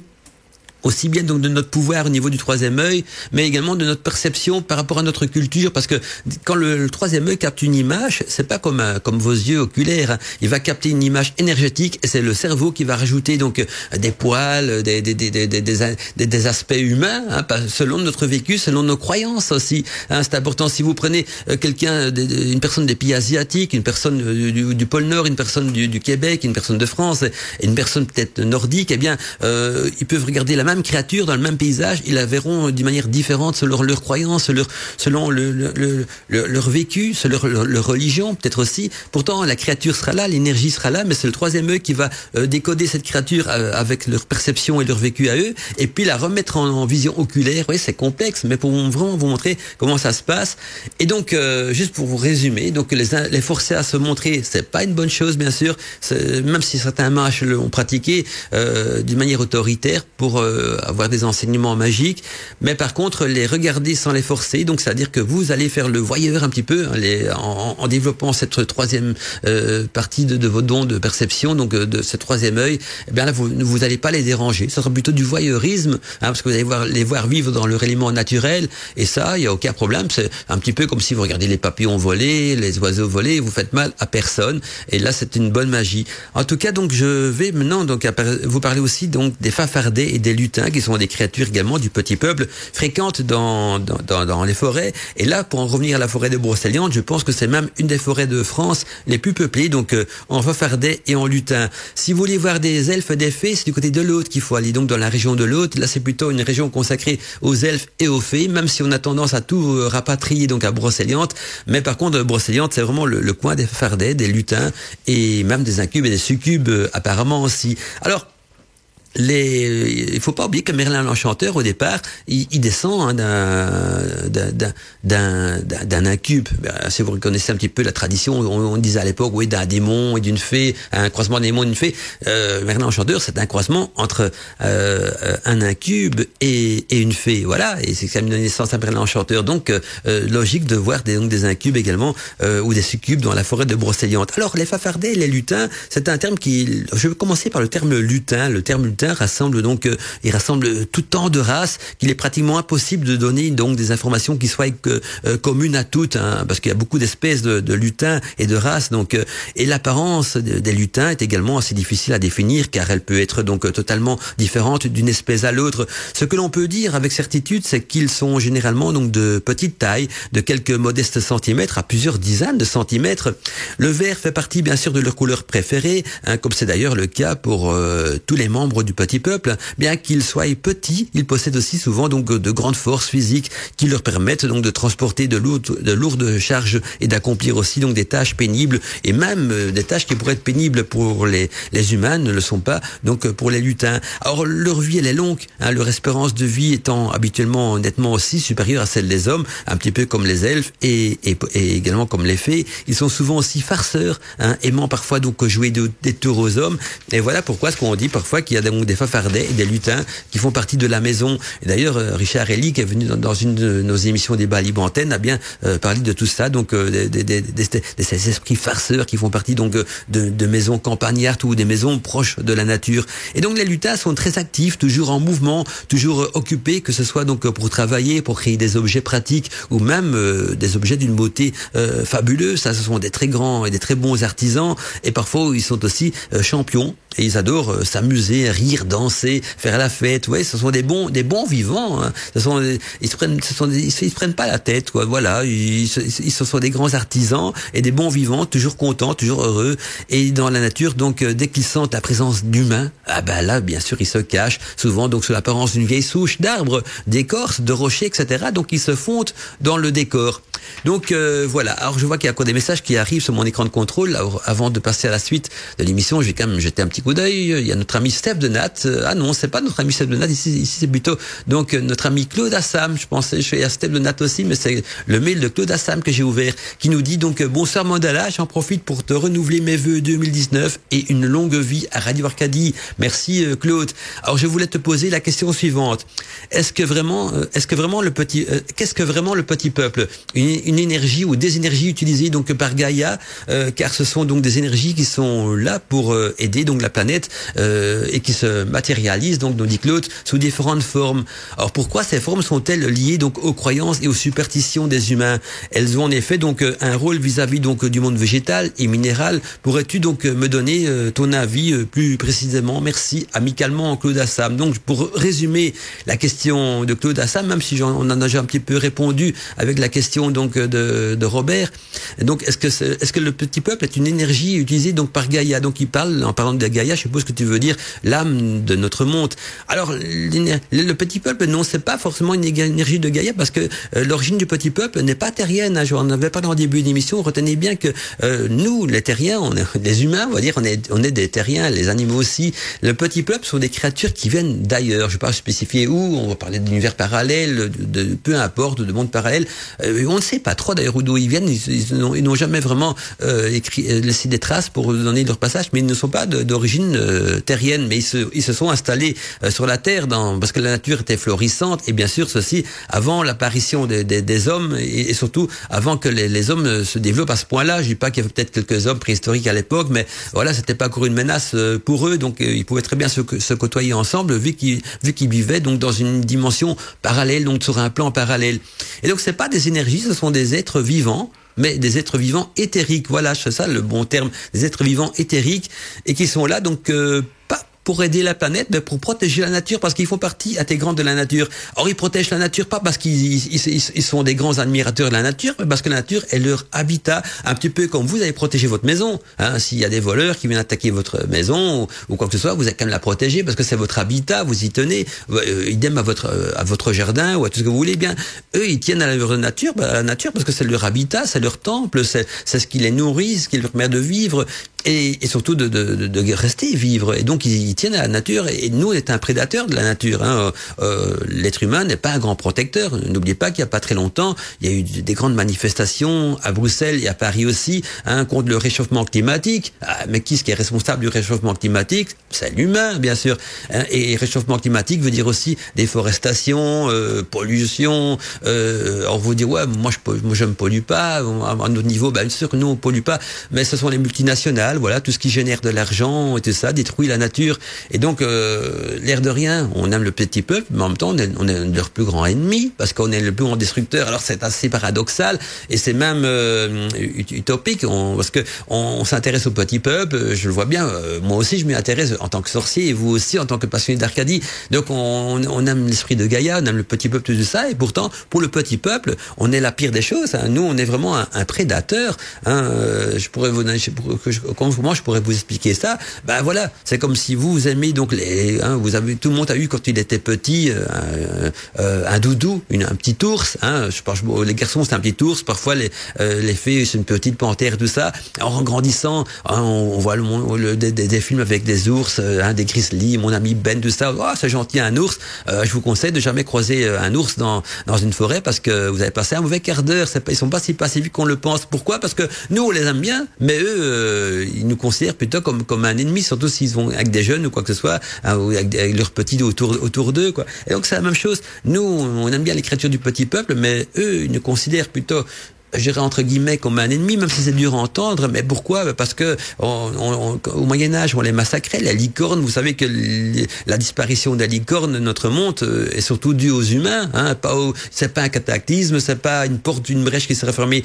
aussi bien donc de notre pouvoir au niveau du troisième œil, mais également de notre perception par rapport à notre culture, parce que quand le troisième œil capte une image, c'est pas comme vos yeux oculaires, hein. Il va capter une image énergétique et c'est le cerveau qui va rajouter donc des poils, des aspects humains, hein, selon notre vécu, selon nos croyances aussi. Hein, c'est important. Si vous prenez une personne des pays asiatiques, une personne du pôle Nord, une personne du Québec, une personne de France, et une personne peut-être nordique, eh bien, ils peuvent regarder la même créature dans le même paysage, ils la verront d'une manière différente selon leurs croyances, selon leur vécu, selon leur religion peut-être aussi. Pourtant la créature sera là, l'énergie sera là, mais c'est le troisième œil qui va décoder cette créature avec leur perception et leur vécu à eux, et puis la remettre en vision oculaire. Oui, c'est complexe, mais pour vraiment vous montrer comment ça se passe. Et donc juste pour vous résumer, donc les forcer à se montrer, c'est pas une bonne chose bien sûr, même si certains mages l'ont pratiqué d'une manière autoritaire pour avoir des enseignements magiques, mais par contre les regarder sans les forcer, donc c'est-à-dire que vous allez faire le voyeur un petit peu en développant cette troisième partie de vos dons de perception, donc de ce troisième œil. Eh bien là vous n'allez pas les déranger, ça sera plutôt du voyeurisme, hein, parce que vous allez les voir vivre dans leur élément naturel, et ça il y a aucun problème. C'est un petit peu comme si vous regardez les papillons voler, les oiseaux voler, vous faites mal à personne, et là c'est une bonne magie. En tout cas, donc je vais maintenant donc vous parler aussi donc des fafardets et des lutins, qui sont des créatures également du petit peuple, fréquentes dans les forêts. Et là, pour en revenir à la forêt de Brocéliande, je pense que c'est même une des forêts de France les plus peuplées, donc en fafardets et en lutins. Si vous voulez voir des elfes et des fées, c'est du côté de l'Aude qu'il faut aller, donc dans la région de l'Aude. Là, c'est plutôt une région consacrée aux elfes et aux fées, même si on a tendance à tout rapatrier donc à Brocéliande. Mais par contre, Brocéliande, c'est vraiment le coin des fafardets, des lutins et même des incubes et des succubes apparemment aussi. Alors, il faut pas oublier que Merlin l'Enchanteur, au départ, il descend d'un incube. Si vous reconnaissez un petit peu la tradition, on disait à l'époque, oui, d'un démon et d'une fée, un croisement d'un démon et d'une fée. Merlin l'Enchanteur, c'est un croisement entre un incube et une fée. Voilà, et c'est ça qui a donné naissance à Merlin l'Enchanteur. Donc, logique de voir des incubes également, ou des succubes dans la forêt de Brocéliande. Alors, les fafardets et les lutins, c'est un terme je vais commencer par le terme lutin. Le terme lutin rassemble donc, il rassemble tout tant de races qu'il est pratiquement impossible de donner donc des informations qui soient communes à toutes, hein, parce qu'il y a beaucoup d'espèces de lutins et de races. Donc, et l'apparence des lutins est également assez difficile à définir, car elle peut être donc totalement différente d'une espèce à l'autre. Ce que l'on peut dire avec certitude, c'est qu'ils sont généralement donc de petite taille, de quelques modestes centimètres à plusieurs dizaines de centimètres. Le vert fait partie bien sûr de leur couleur préférée, hein, comme c'est d'ailleurs le cas pour tous les membres du petit peuple. Bien qu'ils soient petits, ils possèdent aussi souvent donc de grandes forces physiques qui leur permettent donc de transporter de lourdes charges et d'accomplir aussi donc des tâches pénibles, et même des tâches qui pourraient être pénibles pour les humains ne le sont pas donc pour les lutins. Alors leur vie elle est longue, hein, leur espérance de vie étant habituellement nettement aussi supérieure à celle des hommes, un petit peu comme les elfes et également comme les fées. Ils sont souvent aussi farceurs, hein, aimant parfois donc jouer des tours aux hommes. Et voilà pourquoi ce qu'on dit parfois qu'il y a des fafardets et des lutins qui font partie de la maison. Et d'ailleurs, Richard Elie, qui est venu dans une de nos émissions Débat Libre Antenne, a bien parlé de tout ça, donc de ces esprits farceurs qui font partie donc de maisons campagnardes ou des maisons proches de la nature. Et donc les lutins sont très actifs, toujours en mouvement, toujours occupés, que ce soit donc pour travailler, pour créer des objets pratiques ou même des objets d'une beauté fabuleuse. Ça, ce sont des très grands et des très bons artisans, et parfois ils sont aussi champions. Et ils adorent s'amuser, rire, danser, faire la fête. Ouais, ce sont des bons vivants. Hein. Ils se prennent pas la tête, quoi. Voilà, ce sont des grands artisans et des bons vivants, toujours contents, toujours heureux. Et dans la nature, donc, dès qu'ils sentent la présence d'humains, ah ben là, bien sûr, ils se cachent. Souvent, donc, sous l'apparence d'une vieille souche d'arbres, d'écorces, de rochers, etc. Donc, ils se fondent dans le décor. Donc voilà. Alors je vois qu'il y a encore des messages qui arrivent sur mon écran de contrôle. Alors, avant de passer à la suite de l'émission, je vais quand même jeter un petit coup d'œil. Il y a notre ami Steph de Nat. Ah non, c'est pas notre ami Steph de Nat. Ici c'est plutôt donc notre ami Claude Assam. Je pensais je suis à Steph de Nat aussi, mais c'est le mail de Claude Assam que j'ai ouvert, qui nous dit donc bonsoir Mandala, j'en profite pour te renouveler mes vœux 2019 et une longue vie à Radio Arcadie. Merci Claude. Alors je voulais te poser la question suivante. Qu'est-ce que vraiment le petit peuple? Une énergie ou des énergies utilisées donc par Gaïa, car ce sont donc des énergies qui sont là pour aider donc la planète et qui se matérialisent donc, nous dit Claude, sous différentes formes. Alors pourquoi ces formes sont-elles liées donc aux croyances et aux superstitions des humains? Elles ont en effet donc un rôle vis-à-vis donc du monde végétal et minéral. Pourrais-tu donc me donner ton avis plus précisément? Merci amicalement Claude Assam. Donc pour résumer la question de Claude Assam, même si on en a déjà un petit peu répondu avec la question donc de Robert. Donc est-ce que le petit peuple est une énergie utilisée donc par Gaïa? Donc il parle, en parlant de Gaïa, je suppose que tu veux dire l'âme de notre monde. Alors le petit peuple, non, c'est pas forcément une énergie de Gaïa, parce que l'origine du petit peuple n'est pas terrienne. Hein. J'en avais parlé en début d'émission. Retenez bien que nous, les terriens, les humains, on va dire, on est des terriens, les animaux aussi. Le petit peuple sont des créatures qui viennent d'ailleurs. Je ne vais pas spécifier où. On va parler d'univers parallèles, de peu importe, de mondes parallèles. On ne sait pas trop d'ailleurs d'où ils viennent. Ils n'ont jamais vraiment laissé des traces pour donner leur passage, mais ils ne sont pas d'origine terrienne. Mais ils se sont installés sur la Terre parce que la nature était florissante, et bien sûr ceci avant l'apparition des hommes, et surtout avant que les hommes se développent à ce point-là. Je dis pas qu'il y avait peut-être quelques hommes préhistoriques à l'époque, mais voilà, c'était pas encore une menace pour eux, donc ils pouvaient très bien se côtoyer ensemble, vu qu'ils vivaient donc dans une dimension parallèle, donc sur un plan parallèle. Et donc c'est pas des énergies, ce sont des êtres vivants, mais des êtres vivants éthériques. Voilà, c'est ça le bon terme, des êtres vivants éthériques, et qui sont là donc pas pour aider la planète, mais pour protéger la nature, parce qu'ils font partie intégrante de la nature. Or, ils protègent la nature pas parce qu'ils sont des grands admirateurs de la nature, mais parce que la nature est leur habitat, un petit peu comme vous avez protégé votre maison. Hein, s'il y a des voleurs qui viennent attaquer votre maison ou quoi que ce soit, vous avez quand même la protéger parce que c'est votre habitat, vous y tenez. Idem à votre jardin ou à tout ce que vous voulez. Bien, eux, ils tiennent à leur nature, à la nature parce que c'est leur habitat, c'est leur temple, c'est ce qui les nourrit, ce qui leur permet de vivre. Et surtout de rester vivre. Et donc ils tiennent à la nature, et nous on est un prédateur de la nature. Hein. L'être humain n'est pas un grand protecteur. N'oubliez pas qu'il y a pas très longtemps, il y a eu des grandes manifestations à Bruxelles et à Paris aussi, hein, contre le réchauffement climatique. Ah, mais qui est responsable du réchauffement climatique? C'est l'humain, bien sûr. Hein. Et réchauffement climatique veut dire aussi déforestation, pollution. On vous dit ouais, moi je me pollue pas. À notre niveau, bien sûr que nous on pollue pas, mais ce sont les multinationales. Voilà, tout ce qui génère de l'argent et tout ça détruit la nature. Et donc, l'air de rien, on aime le petit peuple, mais en même temps, on est leur plus grand ennemi, parce qu'on est le plus grand destructeur. Alors, c'est assez paradoxal, et c'est même utopique, parce que on s'intéresse au petit peuple. Je le vois bien, moi aussi, je m'y intéresse en tant que sorcier, et vous aussi, en tant que passionné d'Arcadie. Donc, on aime l'esprit de Gaïa, on aime le petit peuple, tout ça, et pourtant, pour le petit peuple, on est la pire des choses. Hein. Nous, on est vraiment un prédateur. Hein. Je pourrais vous donner, comment je pourrais vous expliquer ça? Ben voilà, c'est comme si vous aimez donc tout le monde a eu quand il était petit un doudou, un petit ours. Hein, les garçons c'est un petit ours, parfois les filles c'est une petite panthère, tout ça. Alors, en grandissant, hein, on voit des films avec des ours, des grizzlies, mon ami Ben, tout ça. Oh, c'est gentil un ours. Je vous conseille de jamais croiser un ours dans une forêt, parce que vous avez passé un mauvais quart d'heure. Ils sont pas si pacifiques qu'on le pense. Pourquoi? Parce que nous on les aime bien, mais eux ils nous considèrent plutôt comme un ennemi, surtout s'ils vont avec des jeunes ou quoi que ce soit, hein, ou avec leurs petits autour d'eux, quoi. Et donc c'est la même chose. Nous, on aime bien l'écriture du petit peuple, mais eux, ils nous considèrent plutôt, je dirais entre guillemets, comme un ennemi, même si c'est dur à entendre. Mais pourquoi? Parce que au Moyen-Âge, on les massacrait, les licornes. Vous savez que la disparition des licornes de notre monde est surtout due aux humains. Hein, c'est pas un cataclysme, c'est pas une porte, une brèche qui serait fermée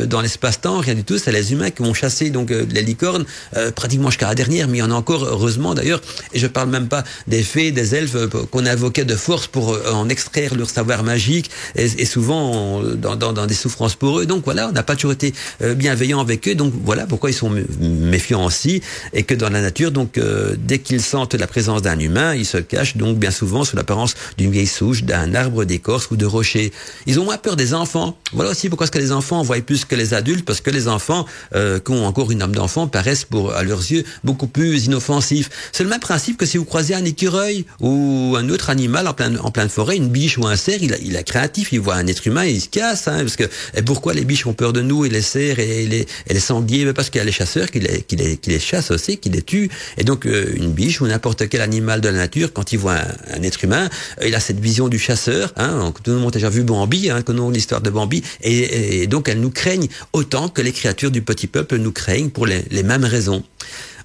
dans l'espace-temps, rien du tout. C'est les humains qui vont chasser donc les licornes pratiquement jusqu'à la dernière, mais il y en a encore, heureusement d'ailleurs. Et je parle même pas des fées, des elfes qu'on invoquait de force pour en extraire leur savoir magique, et souvent dans des souffrances pour eux. donc voilà, on n'a pas toujours été bienveillant avec eux, donc voilà pourquoi ils sont méfiants aussi, et que dans la nature, donc dès qu'ils sentent la présence d'un humain, ils se cachent donc bien souvent sous l'apparence d'une vieille souche, d'un arbre d'écorce ou de rocher. Ils ont moins peur des enfants. Voilà aussi pourquoi est-ce que les enfants voient plus que les adultes, parce que les enfants qui ont encore une âme d'enfant paraissent à leurs yeux beaucoup plus inoffensifs. C'est le même principe que si vous croisez un écureuil ou un autre animal en pleine forêt, une biche ou un cerf, il est créatif, il voit un être humain et il se casse, parce que et pourquoi les biches ont peur de nous et les cerfs et les sangliers? Parce qu'il y a les chasseurs qui les chassent aussi, qui les tuent. Et donc une biche ou n'importe quel animal de la nature, quand il voit un être humain, il a cette vision du chasseur. Tout le monde a déjà vu Bambi, connaissons l'histoire de Bambi, et donc elles nous craignent autant que les créatures du petit peuple nous craignent pour les mêmes raisons.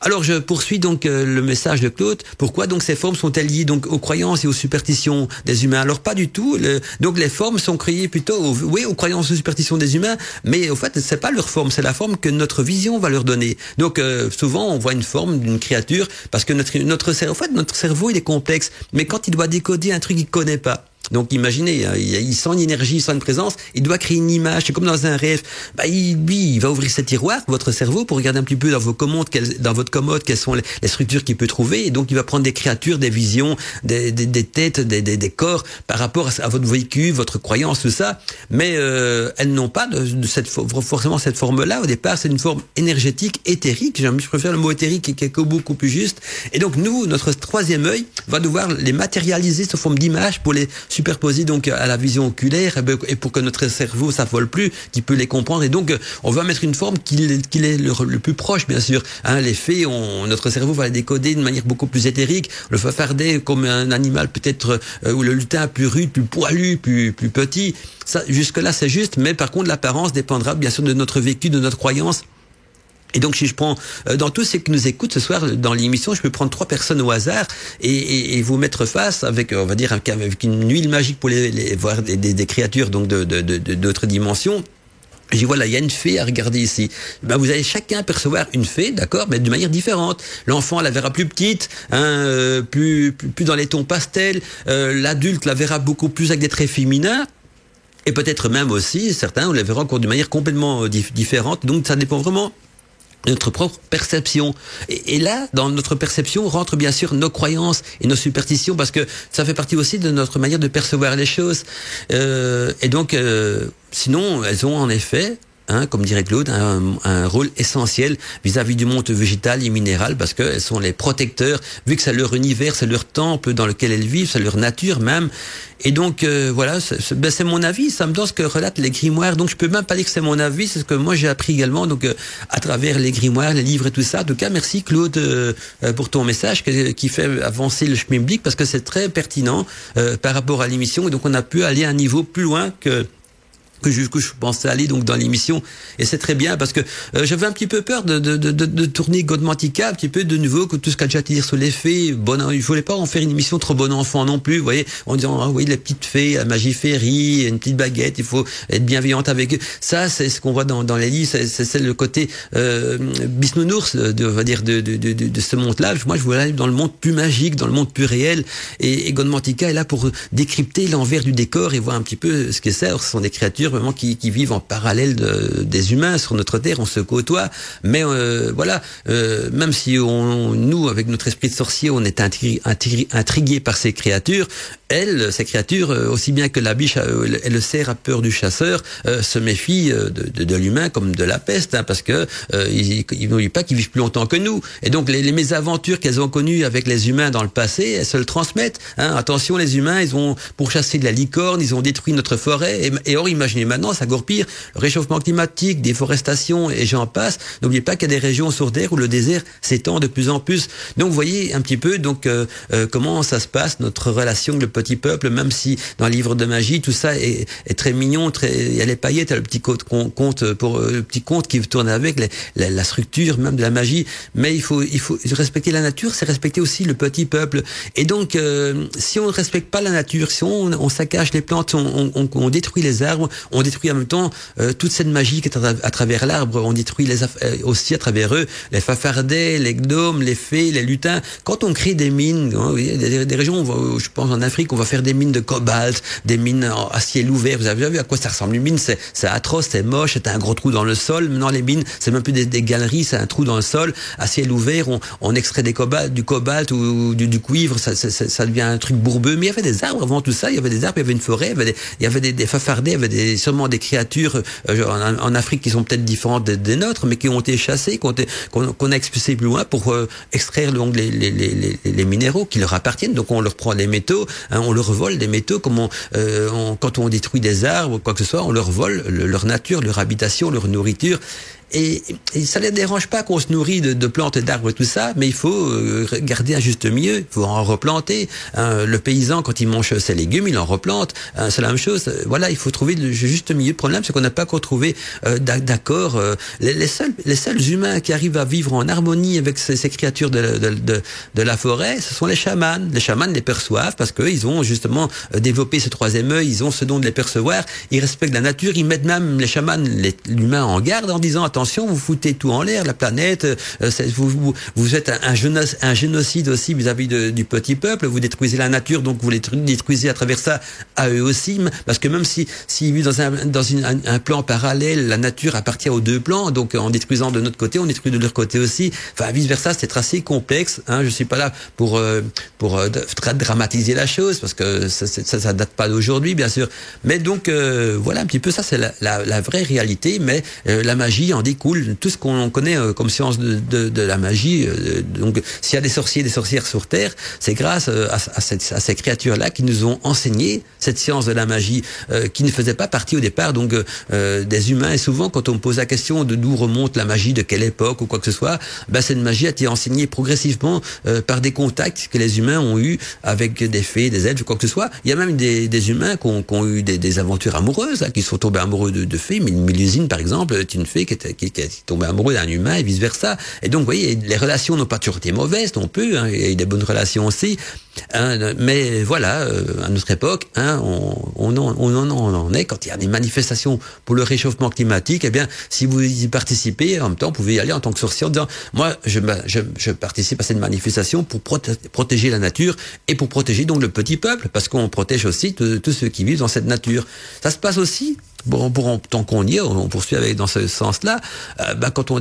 Alors je poursuis donc le message de Claude. Pourquoi donc ces formes sont-elles liées donc aux croyances et aux superstitions des humains? Alors pas du tout. Donc les formes sont créées plutôt aux croyances et aux superstitions des humains, mais au fait c'est pas leur forme, c'est la forme que notre vision va leur donner. Donc souvent on voit une forme d'une créature parce que notre cerveau il est complexe, mais quand il doit décoder un truc qu'il connaît pas. Donc imaginez, il sent une énergie, il sent une présence, il doit créer une image, c'est comme dans un rêve. Il va ouvrir ce tiroir, votre cerveau, pour regarder un petit peu dans votre commode, quelles sont les structures qu'il peut trouver, et donc il va prendre des créatures, des visions, des têtes, des corps, par rapport à votre vécu, votre croyance, tout ça. Mais elles n'ont pas forcément cette forme-là. Au départ, c'est une forme énergétique, éthérique. Je préfère le mot éthérique qui est beaucoup plus juste. Et donc nous, notre troisième œil va devoir les matérialiser sous forme d'image pour les superposés donc à la vision oculaire, et pour que notre cerveau s'affole plus, qu'il peut les comprendre. Et donc on va mettre une forme qu'il est le plus proche, bien sûr. Les faits, notre cerveau va les décoder d'une manière beaucoup plus éthérique. Le fafardé comme un animal peut-être, ou le lutin plus rude, plus poilu, plus petit. Ça, jusque là c'est juste, mais par contre l'apparence dépendra bien sûr de notre vécu, de notre croyance. Et donc, si je prends, dans tous ceux qui nous écoutent ce soir dans l'émission, je peux prendre 3 personnes au hasard et vous mettre face avec, on va dire, avec une huile magique pour les voir des créatures donc d'autres dimensions. Je dis voilà, il y a une fée à regarder ici. Vous allez chacun percevoir une fée, d'accord, mais de manière différente. L'enfant la verra plus petite, plus dans les tons pastels. L'adulte la verra beaucoup plus avec des traits féminins. Et peut-être même aussi, certains, on les verra encore d'une manière complètement différente. Donc, ça dépend vraiment notre propre perception. Et là, dans notre perception, rentrent bien sûr nos croyances et nos superstitions, parce que ça fait partie aussi de notre manière de percevoir les choses. Et donc, sinon, elles ont en effet, comme dirait Claude, un rôle essentiel vis-à-vis du monde végétal et minéral, parce qu'elles sont les protecteurs, vu que c'est leur univers, c'est leur temple dans lequel elles vivent, c'est leur nature même. Et donc voilà, c'est mon avis, ça me donne ce que relatent les grimoires. Donc je peux même pas dire que c'est mon avis, c'est ce que moi j'ai appris également, donc à travers les grimoires, les livres et tout ça. En tout cas, merci Claude pour ton message qui fait avancer le chemin biblique, parce que c'est très pertinent par rapport à l'émission, et donc on a pu aller à un niveau plus loin que je pensais aller donc dans l'émission, et c'est très bien, parce que j'avais un petit peu peur de tourner Godmantica un petit peu de nouveau, que tout ce qu'a déjà à dire sur les fées. Il voulait pas en faire une émission trop bon enfant non plus, vous voyez, en disant oui, les petites fées, la magie féerie, une petite baguette, il faut être bienveillante avec eux. Ça, c'est ce qu'on voit dans les livres, c'est le côté bisounours on va dire de ce monde-là. Moi, je voulais aller dans le monde plus magique, dans le monde plus réel, et Godmantica est là pour décrypter l'envers du décor et voir un petit peu ce que c'est. Alors, ce sont des créatures vraiment qui vivent en parallèle des humains sur notre terre, on se côtoie, mais voilà, même si nous, avec notre esprit de sorcier, on est intrigué par ces créatures, ces créatures, aussi bien que la biche et le cerf a peur du chasseur, se méfient de l'humain comme de la peste, parce que ils n'oublient pas qu'ils vivent plus longtemps que nous. Et donc les mésaventures qu'elles ont connues avec les humains dans le passé, elles se le transmettent. Attention, les humains, ils ont pourchassé de la licorne, ils ont détruit notre forêt, et or imaginez maintenant, c'est encore pire, le réchauffement climatique, déforestation, et j'en passe. N'oubliez pas qu'il y a des régions sur Terre où le désert s'étend de plus en plus. Donc vous voyez un petit peu donc comment ça se passe, notre relation avec le petit peuple, même si dans le livre de magie, tout ça est très mignon, il y a les paillettes, il y a le petit conte qui tourne avec la structure même de la magie, mais il faut respecter la nature, c'est respecter aussi le petit peuple. Et donc si on ne respecte pas la nature, si on saccage les plantes, on détruit les arbres, on détruit en même temps toute cette magie qui est à travers l'arbre. On détruit aussi à travers eux les fafardets, les gnomes, les fées, les lutins. Quand on crée des mines, il y a des régions, je pense en Afrique, on va faire des mines de cobalt, des mines à ciel ouvert. Vous avez déjà vu à quoi ça ressemble? Une mine, c'est atroce, c'est moche, c'est un gros trou dans le sol. Maintenant, les mines, c'est même plus des galeries, c'est un trou dans le sol, à ciel ouvert. On extrait du cobalt ou du cuivre, ça devient un truc bourbeux. Mais il y avait des arbres avant tout ça, il y avait des arbres, il y avait une forêt, il y avait des fafardets, il y avait sûrement des créatures en Afrique qui sont peut-être différentes des nôtres, mais qui ont été chassées, qu'on a expulsées plus loin pour extraire donc les minéraux qui leur appartiennent. Donc on leur prend les métaux, on leur vole des métaux, comme quand on détruit des arbres ou quoi que ce soit, on leur vole leur nature, leur habitation, leur nourriture. Et ça ne les dérange pas qu'on se nourrit de plantes et d'arbres et tout ça, mais il faut garder un juste milieu, il faut en replanter. Le paysan, quand il mange ses légumes, il en replante. C'est la même chose. Voilà, il faut trouver le juste milieu. Le problème, c'est qu'on n'a pas encore trouvé d'accord. Les seuls humains qui arrivent à vivre en harmonie avec ces créatures de la forêt, ce sont les chamans. Les chamans les perçoivent parce qu'ils ont justement développé ce troisième œil, ils ont ce don de les percevoir, ils respectent la nature, ils mettent même les chamans, l'humain en garde en disant attention, vous foutez tout en l'air, la planète, vous êtes un génocide aussi vis-à-vis du petit peuple, vous détruisez la nature, donc vous les détruisez à travers ça à eux aussi, parce que même s'ils vivent dans un plan parallèle, la nature appartient aux deux plans, donc en détruisant de notre côté, on détruit de leur côté aussi, enfin vice versa, c'est assez complexe, je suis pas là pour dramatiser la chose, parce que ça date pas d'aujourd'hui, bien sûr, mais donc voilà un petit peu ça, c'est la vraie réalité, mais la magie en découle, tout ce qu'on connaît comme science de la magie. Donc, s'il y a des sorciers, des sorcières sur Terre, c'est grâce à ces créatures-là qui nous ont enseigné cette science de la magie, qui ne faisait pas partie au départ donc des humains. Et souvent, quand on me pose la question de d'où remonte la magie, de quelle époque ou quoi que ce soit, cette magie a été enseignée progressivement par des contacts que les humains ont eu avec des fées, des elfes, quoi que ce soit. Il y a même des humains qui ont eu des aventures amoureuses, qui sont tombés amoureux de fées. Mélusine, par exemple, est une fée qui est tombée amoureux d'un humain et vice versa. Et donc, vous voyez, les relations n'ont pas toujours été mauvaises non plus. Il y a eu des bonnes relations aussi. Mais voilà, à notre époque, on en est quand il y a des manifestations pour le réchauffement climatique. Eh bien, si vous y participez, en même temps, vous pouvez y aller en tant que sorcier en disant, moi, je participe à cette manifestation pour protéger la nature et pour protéger donc le petit peuple, parce qu'on protège aussi tous ceux qui vivent dans cette nature. Ça se passe aussi. Bon, tant qu'on y est, on poursuit dans ce sens-là. Quand on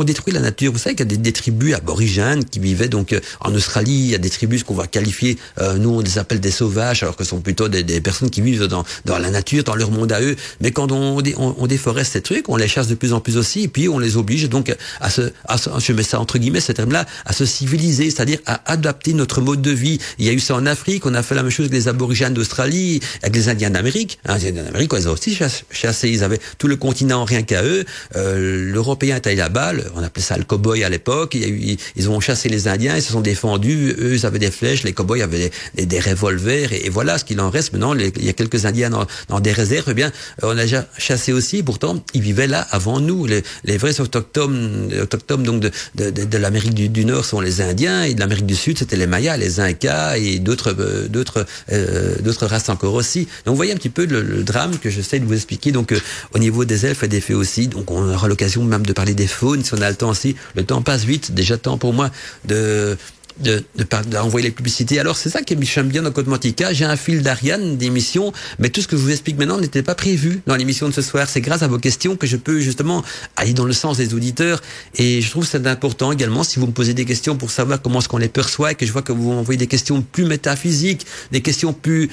détruit la nature, vous savez qu'il y a des tribus aborigènes qui vivaient donc en Australie. Il y a des tribus qu'on va qualifier, nous on les appelle des sauvages, alors que ce sont plutôt des personnes qui vivent dans la nature, dans leur monde à eux. Mais quand on déforeste ces trucs, on les chasse de plus en plus aussi, et puis on les oblige donc je mets ça entre guillemets ce terme-là, à se civiliser, c'est-à-dire à adapter notre mode de vie. Il y a eu ça en Afrique, on a fait la même chose avec les aborigènes d'Australie, avec les Indiens d'Amérique. Les Indiens d'Amérique, ils ont aussi chassés, ils avaient tout le continent rien qu'à eux. L'Européen était là-bas, on appelait ça le cow-boy à l'époque. Ils ont chassé les Indiens, ils se sont défendus. Eux, ils avaient des flèches, les cow-boys avaient des revolvers, et voilà ce qu'il en reste. Maintenant, il y a quelques Indiens dans des réserves. Eh bien, on a déjà chassé aussi. Pourtant, ils vivaient là avant nous. Les vrais autochtones donc de l'Amérique du Nord sont les Indiens, et de l'Amérique du Sud, c'était les Mayas, les Incas et d'autres races encore aussi. Donc, vous voyez un petit peu le drame que j'essaie de vous expliquer. Donc, au niveau des elfes et des fées aussi. Donc, on aura l'occasion même de parler des faunes si on a le temps aussi. Le temps passe vite. Déjà temps pour moi d'envoyer les publicités. Alors, c'est ça qui j'aime bien dans Côte Mantica. J'ai un fil d'Ariane d'émission, mais tout ce que je vous explique maintenant n'était pas prévu dans l'émission de ce soir. C'est grâce à vos questions que je peux justement aller dans le sens des auditeurs, et je trouve que c'est important également si vous me posez des questions pour savoir comment est-ce qu'on les perçoit, et que je vois que vous m'envoyez des questions plus métaphysiques, des questions plus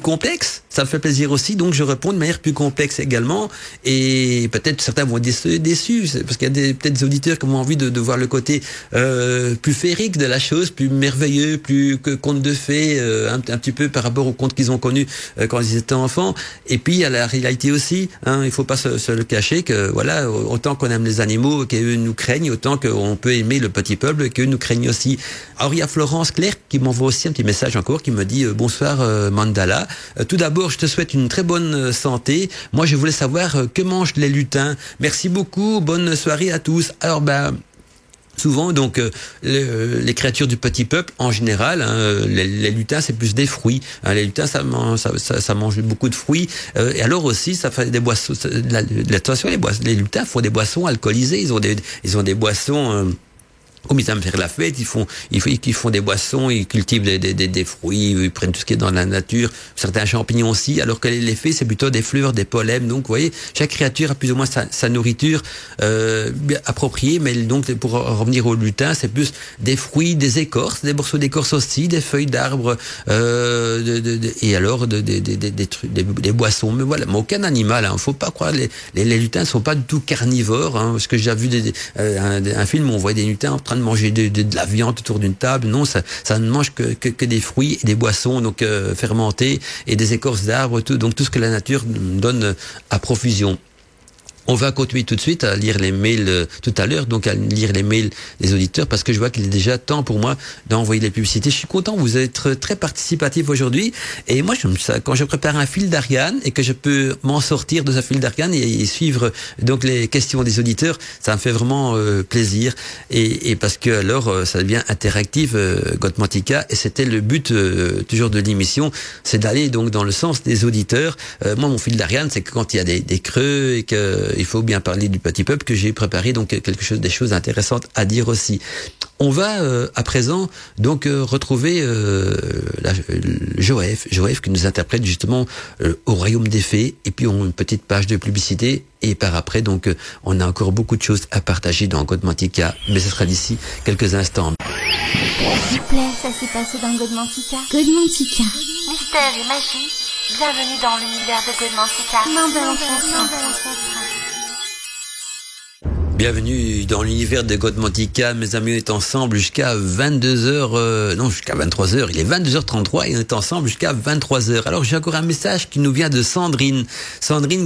complexes. Ça me fait plaisir aussi, donc je réponds de manière plus complexe également, et peut-être certains vont être déçus, parce qu'il y a peut-être des auditeurs qui ont envie de voir le côté plus féerique de la chose, plus merveilleux, plus que conte de fées, un petit peu par rapport aux contes qu'ils ont connus quand ils étaient enfants. Et puis il y a la réalité aussi, il faut pas se le cacher, que voilà, autant qu'on aime les animaux, qu'eux nous craignent, autant qu'on peut aimer le petit peuple, qu'eux nous craignent aussi. Alors il y a Florence Claire qui m'envoie aussi un petit message encore, qui me dit bonsoir Mandala. Tout d'abord, je te souhaite une très bonne santé. Moi, je voulais savoir que mangent les lutins. Merci beaucoup. Bonne soirée à tous. Alors, Souvent, donc, les créatures du petit peuple, en général, hein, les lutins, c'est plus des fruits. Hein, les lutins, ça mange beaucoup de fruits. Et alors aussi, ça fait des boissons. Attention, les lutins font des boissons alcoolisées. Ils ont des boissons. Comme ils aiment faire la fête, ils font des boissons, ils cultivent des fruits, ils prennent tout ce qui est dans la nature, certains champignons aussi, alors que les fées, c'est plutôt des fleurs, des pollens. Donc, vous voyez, chaque créature a plus ou moins sa nourriture appropriée, mais donc, pour revenir au lutin, c'est plus des fruits, des écorces, des morceaux d'écorce aussi, des feuilles d'arbres, et alors des boissons. Mais voilà, mais aucun animal, hein, faut pas croire, les lutins sont pas du tout carnivores, hein, parce que j'ai vu un film où on voit des lutins en train de manger de la viande autour d'une table. Non, ça ne mange que des fruits et des boissons donc fermentés et des écorces d'arbres, donc tout ce que la nature donne à profusion. On va continuer tout de suite à lire les mails tout à l'heure, donc à lire les mails des auditeurs, parce que je vois qu'il est déjà temps pour moi d'envoyer les publicités. Je suis content, vous êtes très participatif aujourd'hui. Et moi, quand je prépare un fil d'Ariane et que je peux m'en sortir de ce fil d'Ariane et suivre donc les questions des auditeurs, ça me fait vraiment plaisir. Et parce que alors, ça devient interactif, Godmantica, et c'était le but toujours de l'émission, c'est d'aller donc dans le sens des auditeurs. Moi, mon fil d'Ariane, c'est que quand il y a des creux et que il faut bien parler du petit peuple, que j'ai préparé donc des choses intéressantes à dire aussi. On va à présent donc retrouver Joëf qui nous interprète justement au royaume des fées, et puis on a une petite page de publicité, et par après donc on a encore beaucoup de choses à partager dans Godmantica, mais ce sera d'ici quelques instants. S'il vous plaît, ça s'est passé dans Godmantica. Godmantica. Mystère et magie, bienvenue dans l'univers de Godmantica. Bienvenue dans l'univers de Godmantica, mes amis, on est ensemble jusqu'à 22h, jusqu'à 23h, il est 22h33 et on est ensemble jusqu'à 23h. Alors j'ai encore un message qui nous vient de Sandrine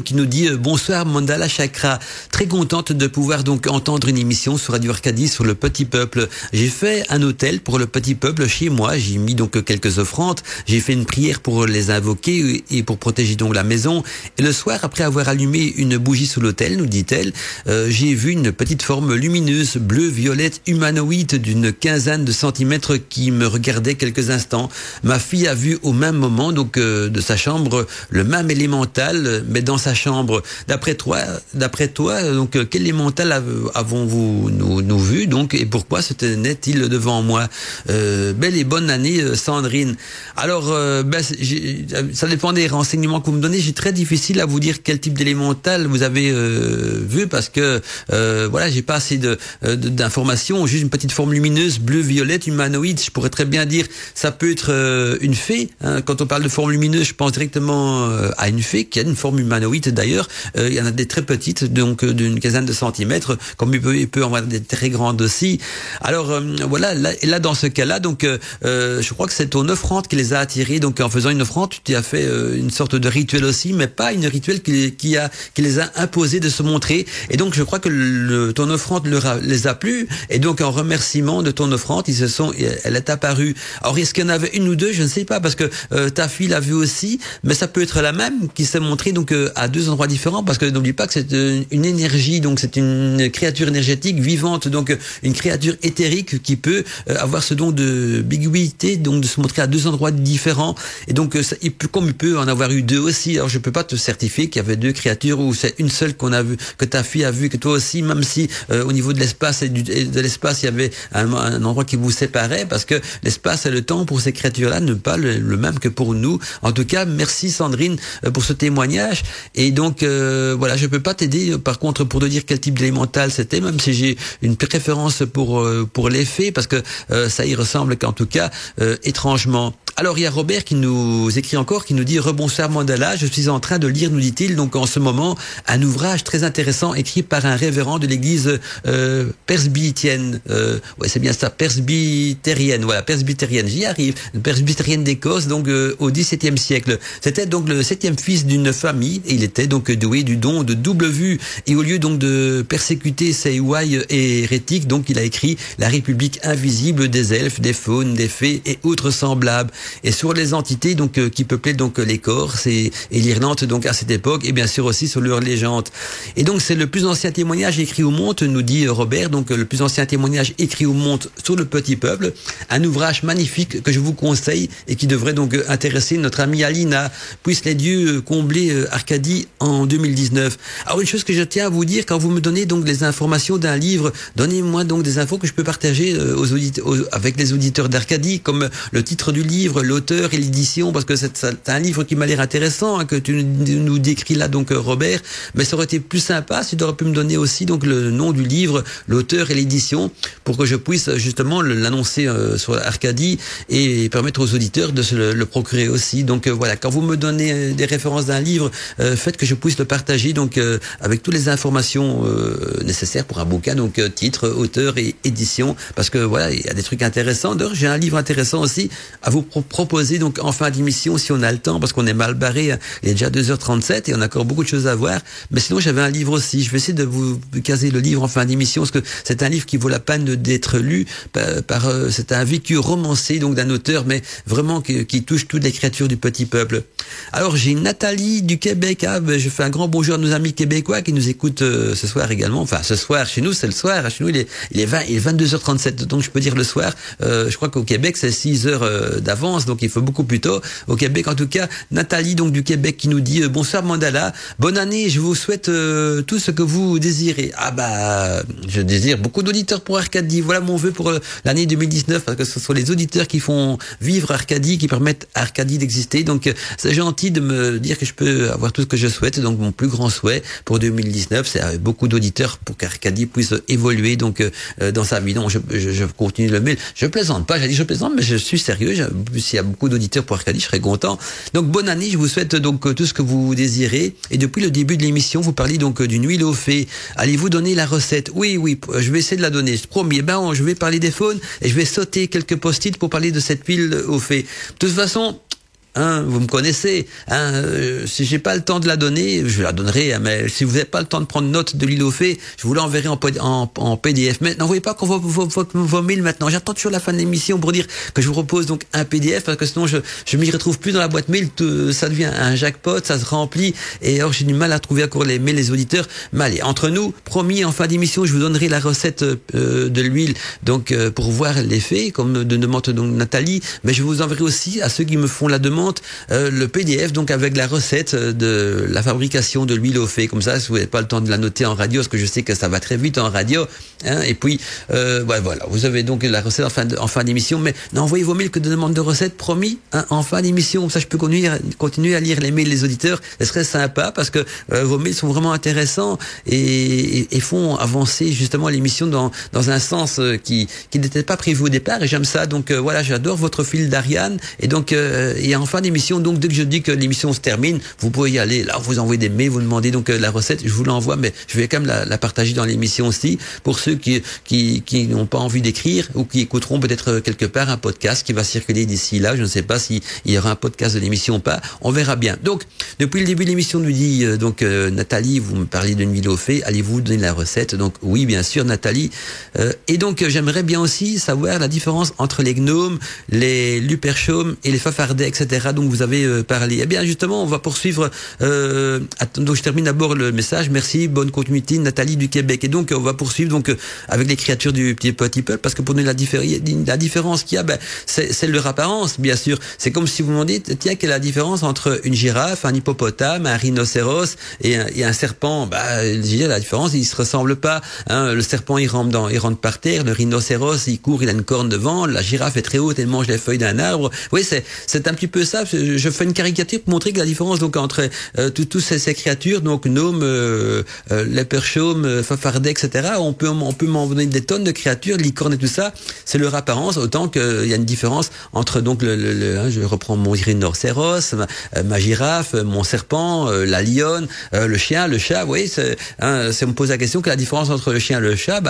qui nous dit bonsoir Mandala Chakra, très contente de pouvoir donc entendre une émission sur Radio Arcadie sur le petit peuple. J'ai fait un hôtel pour le petit peuple chez moi, j'ai mis donc quelques offrandes, j'ai fait une prière pour les invoquer et pour protéger donc la maison, et le soir, après avoir allumé une bougie sous l'hôtel, nous dit-elle, j'ai vu une petite forme lumineuse, bleu-violette, humanoïde d'une quinzaine de centimètres qui me regardait quelques instants. Ma fille a vu au même moment, donc de sa chambre, le même élémental, mais dans sa chambre. D'après toi, donc quel élémental avons-vous nous vu, donc, et pourquoi se tenait-il devant moi? Belle et bonne année, Sandrine. Alors, ça dépend des renseignements que vous me donnez. J'ai très difficile à vous dire quel type d'élémental vous avez vu, parce que voilà, j'ai pas assez d'informations, juste une petite forme lumineuse, bleu-violette, humanoïde. Je pourrais très bien dire, ça peut être une fée. Hein. Quand on parle de forme lumineuse, je pense directement à une fée qui a une forme humanoïde d'ailleurs. Il y en a des très petites, donc d'une quinzaine de centimètres, comme il peut en avoir des très grandes aussi. Alors voilà, là dans ce cas-là, donc je crois que c'est ton offrande qui les a attirés. Donc en faisant une offrande, tu as fait une sorte de rituel aussi, mais pas une rituel qui les a imposés de se montrer. Et donc je crois que ton offrande les a plu, et donc en remerciement de ton offrande, elle est apparue. Alors est-ce qu'il y en avait une ou deux, je ne sais pas, parce que ta fille l'a vue aussi, mais ça peut être la même qui s'est montrée donc à deux endroits différents, parce que n'oublie pas que c'est une énergie, donc c'est une créature énergétique vivante, donc une créature éthérique qui peut avoir ce don de biguïté, donc de se montrer à deux endroits différents, et donc comme il peut en avoir eu deux aussi. Alors je peux pas te certifier qu'il y avait deux créatures, ou c'est une seule qu'on a vue, que ta fille a vue, que toi aussi, même si au niveau de l'espace et de l'espace il y avait un endroit qui vous séparait, parce que l'espace et le temps pour ces créatures-là ne pas le même que pour nous. En tout cas, merci Sandrine pour ce témoignage. Et donc voilà, je peux pas t'aider par contre pour te dire quel type d'élémental c'était, même si j'ai une préférence pour les fées, parce que ça y ressemble qu'en tout cas étrangement. Alors il y a Robert qui nous écrit encore, qui nous dit rebonsoir Mandala, je suis en train de lire, nous dit-il, donc en ce moment un ouvrage très intéressant écrit par un révérend de l'église presbytienne, ouais c'est bien ça, presbytérienne, voilà, presbytérienne, j'y arrive, presbytérienne d'Écosse, donc au XVIIe siècle. C'était donc le 7e fils d'une famille, et il était donc doué du don de double vue, et au lieu donc de persécuter ses ouailles hérétiques, donc il a écrit La République invisible des elfes, des faunes, des fées et autres semblables. Et sur les entités donc qui peuplaient donc l'Écorce et l'Irlande donc à cette époque, et bien sûr aussi sur leurs légendes. Et donc c'est le plus ancien témoignage écrit au monde, nous dit Robert, donc le plus ancien témoignage écrit au monde sur le petit peuple, un ouvrage magnifique que je vous conseille et qui devrait donc intéresser notre amie Alina. Puisse les dieux combler Arcadie en 2019. Alors une chose que je tiens à vous dire, quand vous me donnez donc les informations d'un livre, donnez-moi donc des infos que je peux partager avec les auditeurs d'Arcadie, comme le titre du livre, l'auteur et l'édition, parce que c'est un livre qui m'a l'air intéressant, hein, que tu nous décris là donc Robert, mais ça aurait été plus sympa si tu aurais pu me donner aussi donc le nom du livre, l'auteur et l'édition, pour que je puisse justement l'annoncer sur Arcadie et permettre aux auditeurs de se le procurer aussi. Donc voilà, quand vous me donnez des références d'un livre, faites que je puisse le partager donc avec toutes les informations nécessaires pour un bouquin, donc titre, auteur et édition, parce que voilà, il y a des trucs intéressants. D'ailleurs, j'ai un livre intéressant aussi à vous proposer donc en fin d'émission si on a le temps, parce qu'on est mal barré, il est déjà 2h37 et on a encore beaucoup de choses à voir, mais sinon j'avais un livre aussi, je vais essayer de vous caser le livre en fin d'émission, parce que c'est un livre qui vaut la peine d'être lu c'est un vécu romancé donc d'un auteur, mais vraiment qui touche toute l'écriture du petit peuple. Alors j'ai Nathalie du Québec, je fais un grand bonjour à nos amis québécois qui nous écoutent ce soir également, enfin ce soir, chez nous c'est le soir, chez nous il est 22h37, donc je peux dire le soir, je crois qu'au Québec c'est 6 heures d'avance, donc il faut beaucoup plus tôt, au Québec en tout cas. Nathalie donc du Québec qui nous dit bonsoir Mandala, bonne année, je vous souhaite tout ce que vous désirez. Je désire beaucoup d'auditeurs pour Arcadie, voilà mon vœu pour l'année 2019, parce que ce sont les auditeurs qui font vivre Arcadie, qui permettent à Arcadie d'exister, donc c'est gentil de me dire que je peux avoir tout ce que je souhaite, donc mon plus grand souhait pour 2019, c'est beaucoup d'auditeurs pour qu'Arcadie puisse évoluer donc dans sa vie. Non, je continue le mail, je plaisante pas, j'ai dit je plaisante, mais je suis sérieux, s'il y a beaucoup d'auditeurs pour Arcadie, je serais content. Donc bonne année, je vous souhaite donc tout ce que vous désirez, et depuis le début de l'émission, vous parlez donc d'une huile au fait. Allez-vous donner la recette? Oui, je vais essayer de la donner, je promets. Je vais parler des faunes et je vais sauter quelques post-it pour parler de cette huile au fait. De toute façon, vous me connaissez, si j'ai pas le temps de la donner, je la donnerai, mais si vous n'avez pas le temps de prendre note de l'huile au fait, je vous l'enverrai en PDF. Mais n'envoyez pas vos mails maintenant. J'attends toujours la fin de l'émission pour dire que je vous propose donc un PDF, parce que sinon je m'y retrouve plus dans la boîte mail, ça devient un jackpot, ça se remplit, et alors j'ai du mal à trouver encore les mails des auditeurs. Mais allez, entre nous, promis, en fin d'émission, je vous donnerai la recette de l'huile, donc pour voir l'effet, comme demande donc Nathalie, mais je vous enverrai aussi à ceux qui me font la demande le PDF donc avec la recette de la fabrication de l'huile au fait, comme ça si vous n'avez pas le temps de la noter en radio, parce que je sais que ça va très vite en radio, et puis voilà, vous avez donc la recette en fin d'émission, mais n'envoyez vos mails que de demandes de recettes, promis, en fin d'émission, ça je peux continuer à lire les mails des auditeurs, ce serait sympa, parce que vos mails sont vraiment intéressants et font avancer justement l'émission dans un sens qui n'était pas prévu au départ, et j'aime ça, donc voilà, j'adore votre fil d'Ariane, et donc et en fin d'émission, donc dès que je dis que l'émission se termine, vous pouvez y aller, là vous envoyez des mails, vous demandez donc la recette, je vous l'envoie, mais je vais quand même la partager dans l'émission aussi, pour ceux qui n'ont pas envie d'écrire, ou qui écouteront peut-être quelque part un podcast qui va circuler d'ici là, je ne sais pas s'il y aura un podcast de l'émission ou pas, on verra bien. Donc depuis le début de l'émission, nous dit Nathalie, vous me parlez d'une huile au fait, allez-vous donner la recette? Donc oui, bien sûr Nathalie, et donc j'aimerais bien aussi savoir la différence entre les gnomes, les luperchaumes et les fafardets, etc. Donc vous avez parlé. Eh bien justement, on va poursuivre. Donc je termine d'abord le message. Merci, bonne continuité, Nathalie du Québec. Et donc on va poursuivre donc avec les créatures du petit peuple, parce que pour nous la différence qu'il y a, c'est leur apparence, bien sûr. C'est comme si vous me dites, tiens, quelle est la différence entre une girafe, un hippopotame, un rhinocéros et un serpent? La différence, ils se ressemblent pas. Le serpent il rentre par terre, le rhinocéros il court, il a une corne devant, la girafe est très haute, elle mange les feuilles d'un arbre. Oui, c'est un petit peu ça. Je fais une caricature pour montrer que la différence donc entre toutes ces créatures, donc gnomes, léperchaumes, fafardets, etc. On peut m'en donner des tonnes de créatures, licornes et tout ça. C'est leur apparence, autant qu'il y a une différence entre donc je reprends mon rhinocéros, ma girafe, mon serpent, la lionne, le chien, le chat. Vous voyez, on me pose la question que la différence entre le chien et le chat,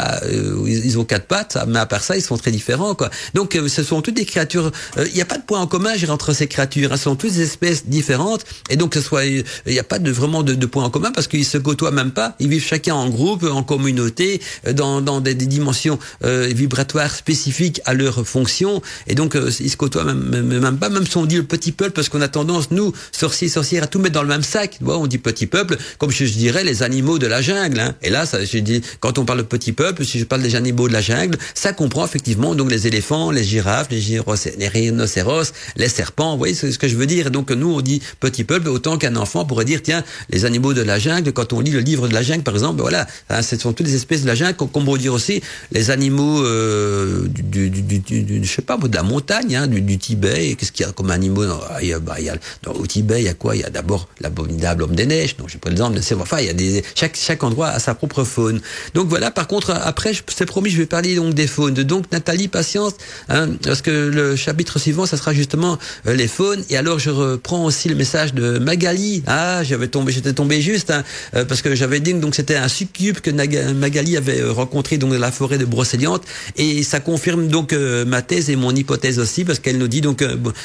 ils ont 4 pattes, mais à part ça, ils sont très différents, quoi. Donc, ce sont toutes des créatures. Il n'y a pas de point en commun entre ces créatures. nature. Hein. Ce sont toutes des espèces différentes et donc il n'y a pas vraiment de points en commun parce qu'ils se côtoient même pas. Ils vivent chacun en groupe, en communauté, dans des dimensions vibratoires spécifiques à leur fonction et donc ils se côtoient même pas. Même si on dit le petit peuple parce qu'on a tendance nous sorcières à tout mettre dans le même sac. Bon, on dit petit peuple comme je dirais les animaux de la jungle. Hein. Et là, je dis quand on parle de petit peuple, si je parle des animaux de la jungle, ça comprend effectivement donc les éléphants, les girafes, les rhinocéros, les serpents. Vous voyez ce que je veux dire. Donc nous on dit petit peuple autant qu'un enfant pourrait dire tiens les animaux de la jungle. Quand on lit le livre de la jungle par exemple, voilà, hein, ce sont toutes les espèces de la jungle. Comme on peut dire aussi les animaux je sais pas de la montagne, hein, du Tibet. Qu'est-ce qu'il y a comme animaux au Tibet? Il y a quoi? Il y a d'abord l'abominable homme des neiges. Donc je prends l'exemple de enfin il y a chaque endroit a sa propre faune. Donc voilà. Par contre après c'est promis je vais parler donc des faunes. Donc Nathalie patience, hein, parce que le chapitre suivant ça sera justement les faunes. Et alors je reprends aussi le message de Magali. Ah j'étais tombé juste hein, parce que j'avais dit que donc c'était un succube que Magali avait rencontré donc dans la forêt de Brocéliande et ça confirme donc ma thèse et mon hypothèse aussi parce qu'elle nous dit donc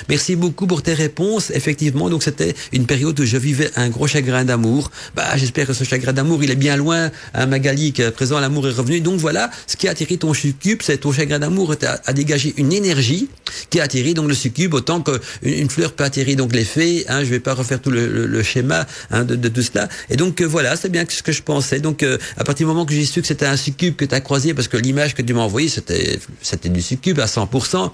merci beaucoup pour tes réponses. Effectivement donc c'était une période où je vivais un gros chagrin d'amour. J'espère que ce chagrin d'amour il est bien loin hein, Magali, qu'à présent l'amour est revenu. Donc voilà, ce qui a attiré ton succube, c'est ton chagrin d'amour a dégagé une énergie qui a attiré donc le succube autant qu'une fleur peut attirer donc les fées. Hein, je vais pas refaire tout le schéma hein, de tout cela. Et donc voilà, c'est bien ce que je pensais. Donc à partir du moment que j'ai su que c'était un succube que tu as croisé, parce que l'image que tu m'as envoyée c'était du succube à 100%.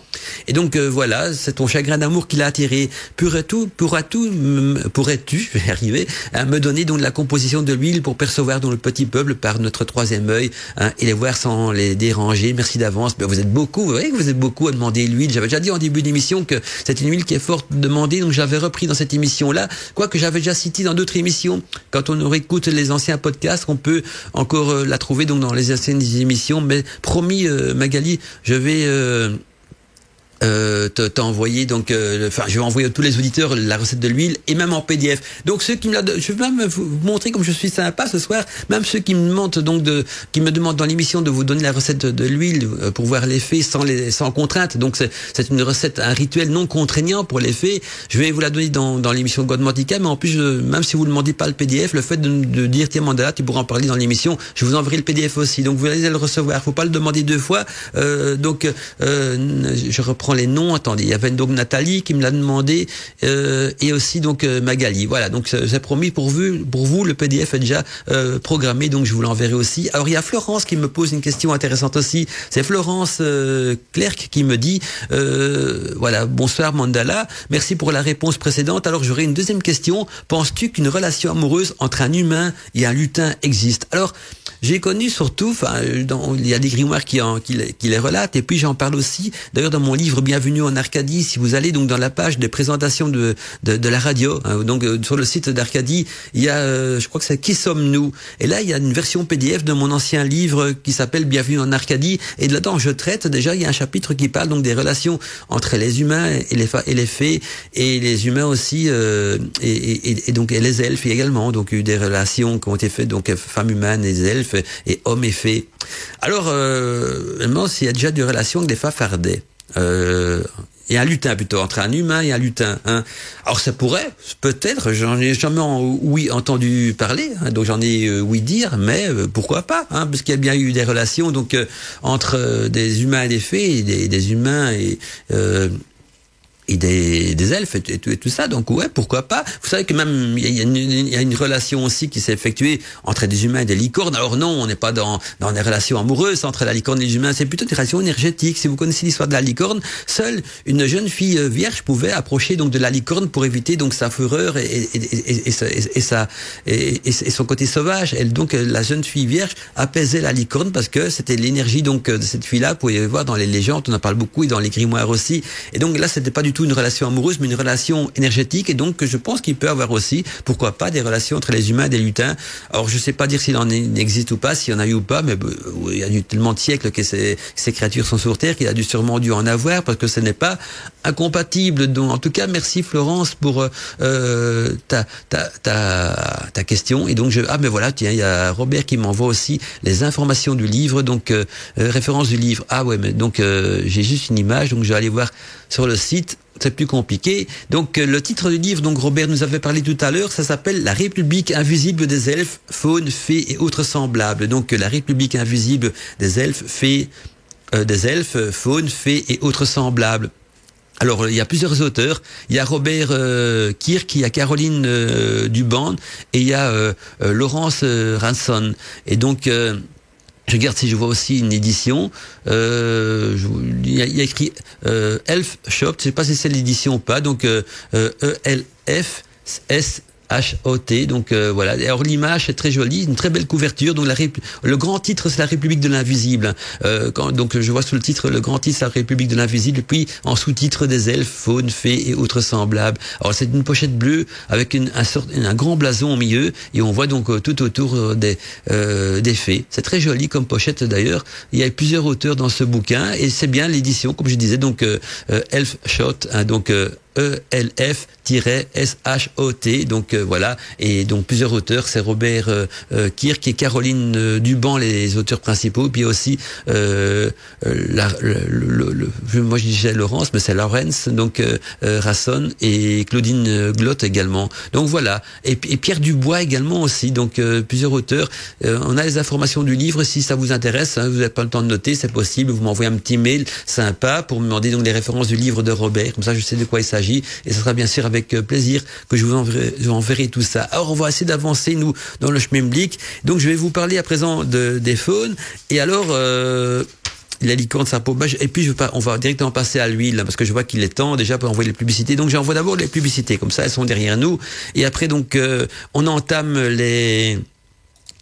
Et donc voilà, c'est ton chagrin d'amour qui l'a attiré. Pourrais-tu, je vais arriver, hein, me donner donc la composition de l'huile pour percevoir donc le petit peuple par notre troisième œil hein, et les voir sans les déranger. Merci d'avance. Vous êtes beaucoup, vous voyez que vous êtes beaucoup à demander l'huile. J'avais déjà dit en début d'émission que c'est une huile qui est fort demandée, donc j'avais repris dans cette émission-là, quoique j'avais déjà cité dans d'autres émissions. Quand on réécoute les anciens podcasts, on peut encore la trouver donc dans les anciennes émissions. Mais promis, Magali, je vais t'as envoyé donc je vais envoyer à tous les auditeurs la recette de l'huile et même en PDF. Donc ceux qui je vais même vous montrer comme je suis sympa ce soir, même ceux qui me demandent donc qui me demandent dans l'émission de vous donner la recette de l'huile pour voir l'effet sans contrainte. Donc c'est une recette, un rituel non contraignant pour l'effet. Je vais vous la donner dans l'émission de Godmantica, mais en plus même si vous ne demandez pas le PDF, le fait de dire tiens Mandala, tu pourras en parler dans l'émission, je vous enverrai le PDF aussi. Donc vous allez le recevoir. Faut pas le demander deux fois. Je reprends les noms. Attendez, il y avait donc Nathalie qui me l'a demandé et aussi donc Magali. Voilà, donc c'est promis pour vous le PDF est déjà programmé, donc je vous l'enverrai aussi. Alors il y a Florence qui me pose une question intéressante aussi. C'est Florence Clerc qui me dit voilà, bonsoir Mandala, merci pour la réponse précédente. Alors j'aurais une deuxième question. Penses-tu qu'une relation amoureuse entre un humain et un lutin existe? Alors j'ai connu surtout, il y a des grimoires qui les relatent, et puis j'en parle aussi, d'ailleurs dans mon livre Bienvenue en Arcadie, si vous allez donc dans la page de présentation de la radio, hein, donc sur le site d'Arcadie, il y a, je crois que c'est Qui sommes-nous? Et là, il y a une version PDF de mon ancien livre qui s'appelle Bienvenue en Arcadie, et là-dedans, je traite déjà, il y a un chapitre qui parle donc des relations entre les humains et les fées, et les humains aussi, et donc et les elfes également, donc il y a eu des relations qui ont été faites, donc femmes humaines et elfes, et hommes et fées. Alors, maintenant, s'il y a déjà des relations avec des fafardets, et un lutin plutôt, entre un humain et un lutin. Hein. Alors ça pourrait, peut-être, j'en ai jamais entendu parler, hein, donc j'en ai ouï dire, mais pourquoi pas, hein, parce qu'il y a bien eu des relations donc entre des humains et des fées, et des humains et des elfes et tout ça, donc ouais, pourquoi pas. Vous savez que même il y a une relation aussi qui s'est effectuée entre des humains et des licornes. Alors non, on n'est pas dans des relations amoureuses entre la licorne et les humains, c'est plutôt des relations énergétiques. Si vous connaissez l'histoire de la licorne, seule une jeune fille vierge pouvait approcher donc de la licorne pour éviter donc sa fureur et son côté sauvage. Donc la jeune fille vierge apaisait la licorne parce que c'était l'énergie donc de cette fille-là. Vous pouvez voir dans les légendes, on en parle beaucoup, et dans les grimoires aussi. Et donc là, c'était pas du tout une relation amoureuse, mais une relation énergétique, et donc je pense qu'il peut avoir aussi, pourquoi pas, des relations entre les humains et des lutins. Alors je sais pas dire s'il en existe ou pas, s'il y en a eu ou pas, mais il y a eu tellement de siècles que ces créatures sont sur Terre qu'il a sûrement dû en avoir, parce que ce n'est pas incompatible. Donc en tout cas, merci Florence pour ta question. Et donc mais voilà, tiens, il y a Robert qui m'envoie aussi les informations du livre, donc référence du livre. Ah ouais, mais donc j'ai juste une image, donc je vais aller voir sur le site. c'est plus compliqué. Donc le titre du livre, donc Robert nous avait parlé tout à l'heure, ça s'appelle La République invisible des elfes, faunes, fées et autres semblables. Donc la République invisible des elfes, faunes, fées et autres semblables. Alors il y a plusieurs auteurs, il y a Robert Kirk, il y a Caroline Duban et il y a Laurence Ranson. Et donc je regarde si je vois aussi une édition. Il y a écrit Elf Shop. Je sais pas si c'est l'édition ou pas. Donc ELF SHOT. Donc voilà. Alors l'image est très jolie, une très belle couverture. Donc le grand titre c'est La République de l'invisible. Donc je vois sous le titre le grand titre c'est La République de l'invisible. Et puis en sous-titre des elfes, faunes, fées et autres semblables. Alors c'est une pochette bleue avec un grand blason au milieu et on voit donc tout autour des fées. C'est très joli comme pochette d'ailleurs. Il y a plusieurs auteurs dans ce bouquin et c'est bien l'édition comme je disais donc Elf Shot. Donc ELF-SHOT, donc voilà, et donc plusieurs auteurs, c'est Robert Kirk et Caroline Duban, les auteurs principaux, puis aussi moi je disais Laurence, mais c'est Laurence, donc Rasson et Claudine Glott également. Donc voilà, et Pierre Dubois également aussi, donc plusieurs auteurs. On a les informations du livre, si ça vous intéresse, vous n'avez pas le temps de noter, c'est possible, vous m'envoyez un petit mail sympa pour me demander donc les références du livre de Robert, comme ça je sais de quoi il s'agit. Et ce sera bien sûr avec plaisir que je vous enverrai tout ça. Alors on va essayer d'avancer nous dans le schmemblick. Donc je vais vous parler à présent des faunes. Et alors la licorne, sa peau beige. Et puis on va directement passer à l'huile parce que je vois qu'il est temps déjà pour envoyer les publicités. Donc j'envoie d'abord les publicités, comme ça elles sont derrière nous. Et après donc on entame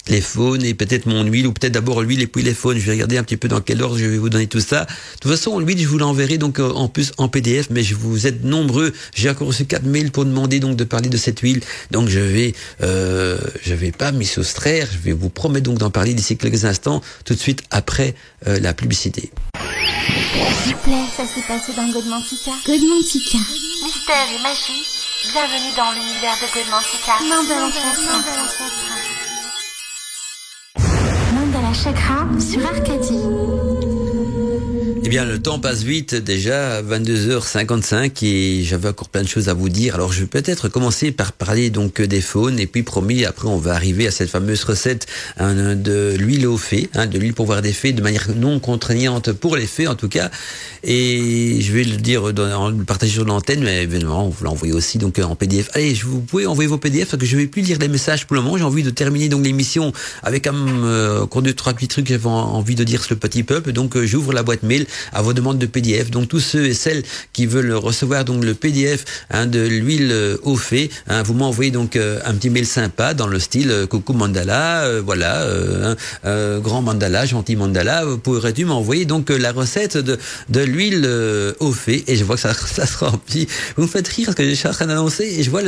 les faunes et peut-être mon huile, ou peut-être d'abord l'huile et puis les faunes. Je vais regarder un petit peu dans quel ordre je vais vous donner tout ça. De toute façon, l'huile, je vous l'enverrai donc en plus en PDF, mais vous êtes nombreux. J'ai encore reçu 4 mails pour demander donc de parler de cette huile. Donc je vais pas m'y soustraire. Je vais vous promettre donc d'en parler d'ici quelques instants, tout de suite après la publicité. S'il vous plaît, ça s'est passé dans Godmantica. Godmantica. Mystère et magie, bienvenue dans l'univers de Godmantica. Mandala Chakra sur Arcadie. Eh bien, le temps passe vite, déjà 22h55 et j'avais encore plein de choses à vous dire. Alors, je vais peut-être commencer par parler donc des faunes et puis promis, après on va arriver à cette fameuse recette de l'huile aux fées, de l'huile pour voir des fées de manière non contraignante pour les fées en tout cas. Et je vais le dire, le partager sur l'antenne, mais évidemment, vous l'envoyez aussi donc en PDF. Allez, vous pouvez envoyer vos PDF parce que je vais plus lire les messages pour le moment. J'ai envie de terminer donc l'émission avec encore 2-3 petits trucs que j'avais envie de dire sur le petit peuple. Donc, j'ouvre la boîte mail à vos demandes de PDF. Donc tous ceux et celles qui veulent recevoir donc le PDF de l'huile aux fées, vous m'envoyez donc un petit mail sympa dans le style coucou mandala, grand mandala, gentil mandala, pourrais-tu m'envoyer donc la recette de l'huile aux fées? Et je vois que ça se remplit. Vous me faites rire parce que je suis en train d'annoncer et je vois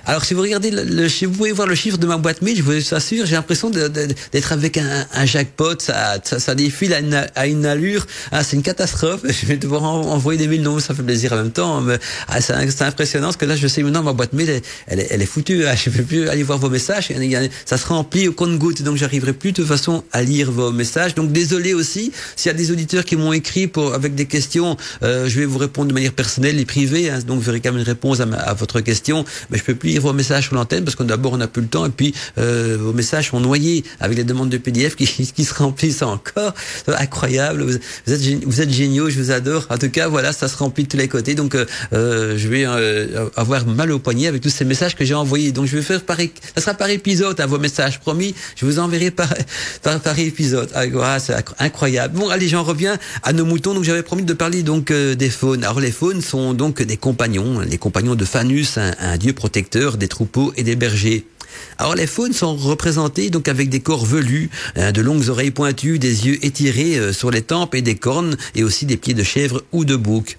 alors si vous regardez vous pouvez voir le chiffre de ma boîte mail, je vous assure, j'ai l'impression d'être avec un jackpot, ça défile à une allure, c'est une catastrophe. Je vais devoir envoyer des mails, non, ça fait plaisir en même temps, mais c'est impressionnant parce que là je sais maintenant ma boîte mail elle est foutue, je ne peux plus aller voir vos messages, ça se remplit au compte-gouttes, donc j'arriverai plus de toute façon à lire vos messages. Donc désolé aussi s'il y a des auditeurs qui m'ont écrit avec des questions, je vais vous répondre de manière personnelle et privée, donc vous verrez quand même une réponse à votre question, mais je peux plus lire vos messages sur l'antenne parce que d'abord on n'a plus le temps et puis vos messages sont noyés avec les demandes de PDF qui se remplissent encore. C'est incroyable, vous êtes géniaux, je vous adore. En tout cas, voilà, ça se remplit de tous les côtés. Donc, je vais avoir mal au poignet avec tous ces messages que j'ai envoyés. Donc, je vais faire ça sera par épisode, vos messages, promis. Je vous enverrai par épisode. C'est incroyable. Bon, allez, j'en reviens à nos moutons. Donc, j'avais promis de parler donc des faunes. Alors, les faunes sont donc des compagnons, les compagnons de Fanus, un dieu protecteur des troupeaux et des bergers. Alors les faunes sont représentées donc avec des corps velus, de longues oreilles pointues, des yeux étirés sur les tempes et des cornes et aussi des pieds de chèvre ou de bouc.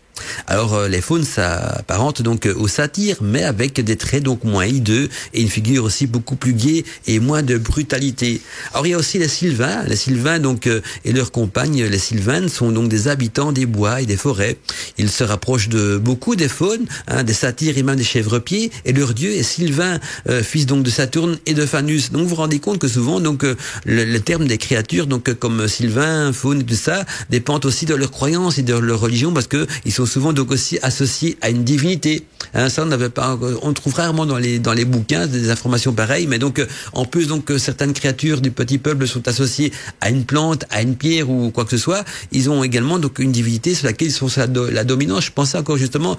Alors les faunes s'apparentent donc aux satyres, mais avec des traits donc moins hideux et une figure aussi beaucoup plus gaie et moins de brutalité. Alors il y a aussi les sylvains. Les sylvains donc et leurs compagnes, les sylvanes, sont donc des habitants des bois et des forêts. Ils se rapprochent de beaucoup des faunes, des satyres et même des chèvrepieds. Et leur dieu est Sylvain, fils donc de Saturne et de Fanus. Donc vous vous rendez compte que souvent donc le terme des créatures donc comme Sylvain, faune, tout ça dépendent aussi de leur croyance et de leur religion parce que ils sont souvent donc aussi associés à une divinité. Ça on trouve rarement dans les bouquins des informations pareilles, mais donc en plus donc certaines créatures du petit peuple sont associées à une plante, à une pierre ou quoi que ce soit. Ils ont également donc une divinité sur laquelle ils sont sur la dominance. Je pensais encore justement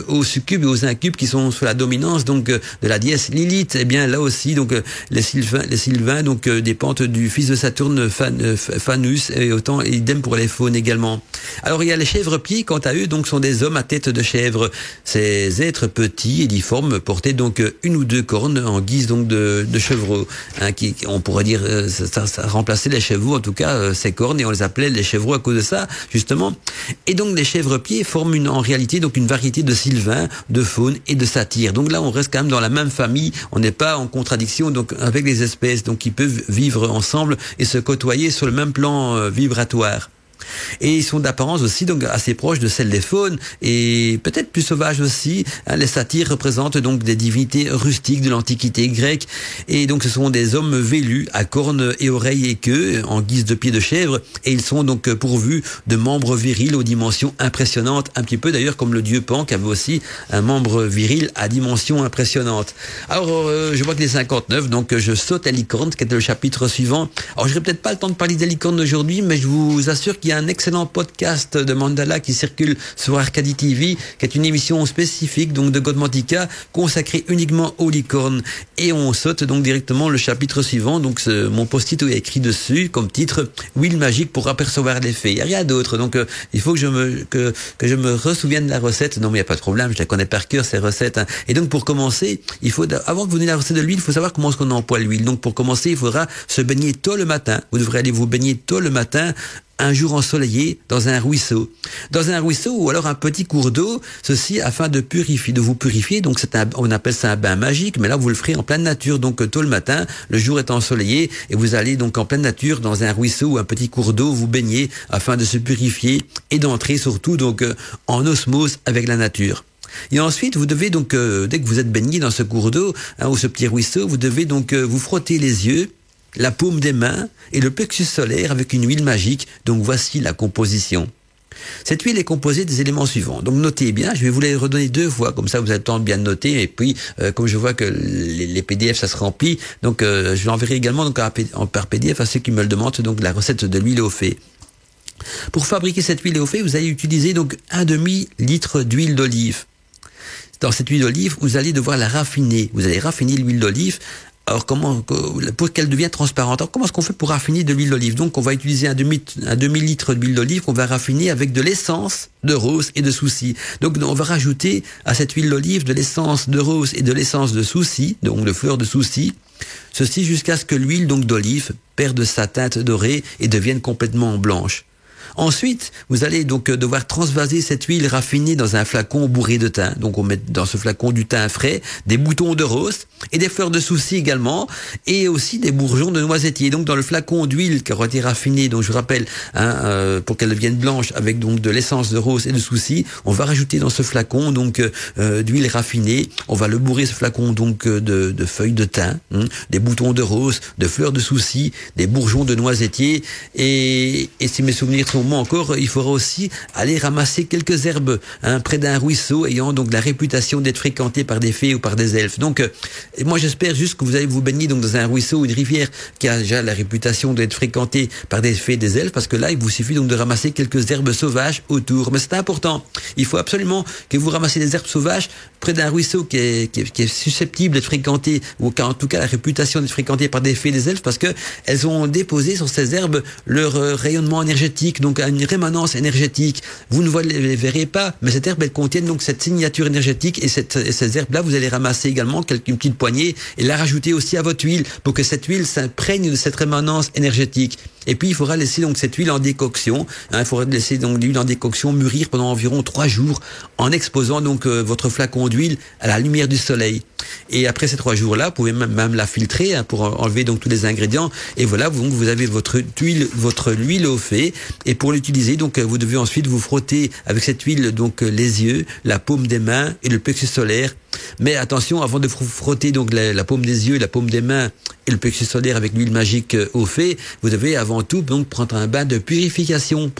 aux succubes et aux incubes qui sont sur la dominance donc de la déesse Lilith. Et bien là aussi donc les Sylvains donc dépendent du fils de Saturne Phanus, et autant idem pour les faunes également. Alors il y a les chèvres-pieds, quant à eux donc sont des hommes à tête de chèvre. Ces êtres petits et difformes portaient donc une ou deux cornes en guise donc de chevreaux, qui on pourrait dire ça remplaçait les chevaux, en tout cas ces cornes, et on les appelait les chevreaux à cause de ça justement. Et donc les chèvres-pieds forment en réalité donc une variété de sylvains, de faunes et de satyres. Donc là on reste quand même dans la même famille, on n'est pas en contradiction donc avec les espèces donc qui peuvent vivre ensemble et se côtoyer sur le même plan vibratoire. Et ils sont d'apparence aussi donc assez proches de celle des faunes et peut-être plus sauvages aussi. Les satyres représentent donc des divinités rustiques de l'Antiquité grecque, et donc ce sont des hommes vélus à cornes et oreilles et queue en guise de pieds de chèvre, et ils sont donc pourvus de membres virils aux dimensions impressionnantes, un petit peu d'ailleurs comme le dieu Pan qui avait aussi un membre viril à dimension impressionnante. Alors je vois que les 59, donc je saute à licorne, qui est le chapitre suivant. Alors j'aurai peut-être pas le temps de parler des licornes aujourd'hui, mais je vous assure qu'il y a un excellent podcast de Mandala qui circule sur Arcadie TV, qui est une émission spécifique donc de Godmantica consacrée uniquement aux licornes. Et on saute donc directement le chapitre suivant. Donc mon post-it est écrit dessus comme titre Huile magique pour apercevoir les fées. Il n'y a rien d'autre. Donc il faut que je me ressouvienne de la recette. Non mais il n'y a pas de problème, je la connais par cœur ces recettes. Et donc pour commencer, avant que vous donniez la recette de l'huile, il faut savoir comment est-ce qu'on emploie l'huile. Donc pour commencer, il faudra se baigner tôt le matin. Vous devrez aller vous baigner tôt le matin, un jour ensoleillé, dans un ruisseau. Dans un ruisseau ou alors un petit cours d'eau, ceci afin de vous purifier. Donc on appelle ça un bain magique, mais là vous le ferez en pleine nature. Donc tôt le matin, le jour est ensoleillé et vous allez donc en pleine nature dans un ruisseau ou un petit cours d'eau vous baigner afin de se purifier et d'entrer surtout donc en osmose avec la nature. Et ensuite, vous devez donc, dès que vous êtes baigné dans ce cours d'eau ou ce petit ruisseau, vous devez donc vous frotter les yeux, la paume des mains et le plexus solaire avec une huile magique. Donc voici la composition. Cette huile est composée des éléments suivants. Donc notez bien, je vais vous les redonner 2 fois, comme ça vous avez le temps de bien noter. Et puis, comme je vois que les PDF ça se remplit, donc je l'enverrai également donc par PDF à ceux qui me le demandent, donc la recette de l'huile au fait. Pour fabriquer cette huile au fait, vous allez utiliser donc 1/2 litre d'huile d'olive. Dans cette huile d'olive, vous allez devoir la raffiner. Vous allez raffiner l'huile d'olive. Alors pour qu'elle devienne transparente. Alors comment est-ce qu'on fait pour raffiner de l'huile d'olive? Donc on va utiliser un demi-litre d'huile d'olive qu'on va raffiner avec de l'essence de rose et de souci. Donc on va rajouter à cette huile d'olive de l'essence de rose et de l'essence de souci, donc de fleur de souci. Ceci jusqu'à ce que l'huile donc d'olive perde sa teinte dorée et devienne complètement blanche. Ensuite, vous allez donc devoir transvaser cette huile raffinée dans un flacon bourré de thym. Donc on met dans ce flacon du thym frais, des boutons de rose et des fleurs de souci également, et aussi des bourgeons de noisetier. Donc dans le flacon d'huile qui aura été raffinée, donc je rappelle, pour qu'elle devienne blanche avec donc de l'essence de rose et de souci, on va rajouter dans ce flacon donc d'huile raffinée. On va le bourrer ce flacon donc de feuilles de thym, des boutons de rose, de fleurs de souci, des bourgeons de noisetier, et si mes souvenirs sont bons encore, il faudra aussi aller ramasser quelques herbes près d'un ruisseau ayant donc la réputation d'être fréquenté par des fées ou par des elfes. Donc moi j'espère juste que vous allez vous baigner donc dans un ruisseau ou une rivière qui a déjà la réputation d'être fréquenté par des fées et des elfes, parce que là il vous suffit donc de ramasser quelques herbes sauvages autour. Mais c'est important, il faut absolument que vous ramassez des herbes sauvages près d'un ruisseau qui est susceptible d'être fréquenté, ou qui a en tout cas la réputation d'être fréquenté par des fées et des elfes, parce que elles ont déposé sur ces herbes leur rayonnement énergétique, donc une rémanence énergétique. Vous ne les verrez pas, mais cette herbe, elle contient donc cette signature énergétique, et ces herbes-là, vous allez ramasser également une petite poignée et la rajouter aussi à votre huile pour que cette huile s'imprègne de cette rémanence énergétique. Et puis, il faudra laisser donc cette huile en décoction. Il faudra laisser donc l'huile en décoction mûrir pendant environ 3 jours en exposant donc votre flacon d'huile à la lumière du soleil. Et après ces 3 jours-là, vous pouvez même la filtrer pour enlever donc tous les ingrédients. Et voilà, vous avez votre huile au fait. Et pour l'utiliser, donc vous devez ensuite vous frotter avec cette huile donc les yeux, la paume des mains et le plexus solaire. Mais attention, avant de frotter donc la paume des yeux, la paume des mains et le plexus solaire avec l'huile magique au fait, vous devez avant tout donc prendre un bain de purification,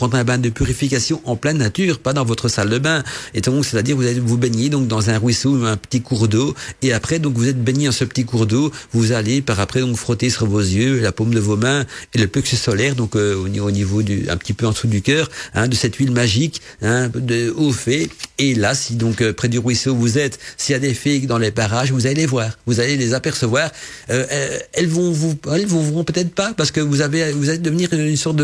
en pleine nature, pas dans votre salle de bain. Et donc, c'est-à-dire vous allez vous baigner donc dans un ruisseau, un petit cours d'eau, et après donc vous êtes baigné dans ce petit cours d'eau, vous allez par après donc frotter sur vos yeux, la paume de vos mains et le plexus solaire, donc au niveau un petit peu en dessous du cœur, de cette huile magique de haut fait. Et là, si donc près du ruisseau vous êtes, s'il y a des fées dans les parages, vous allez les voir, vous allez les apercevoir. Elles vous peut-être pas, parce que vous allez devenir une sorte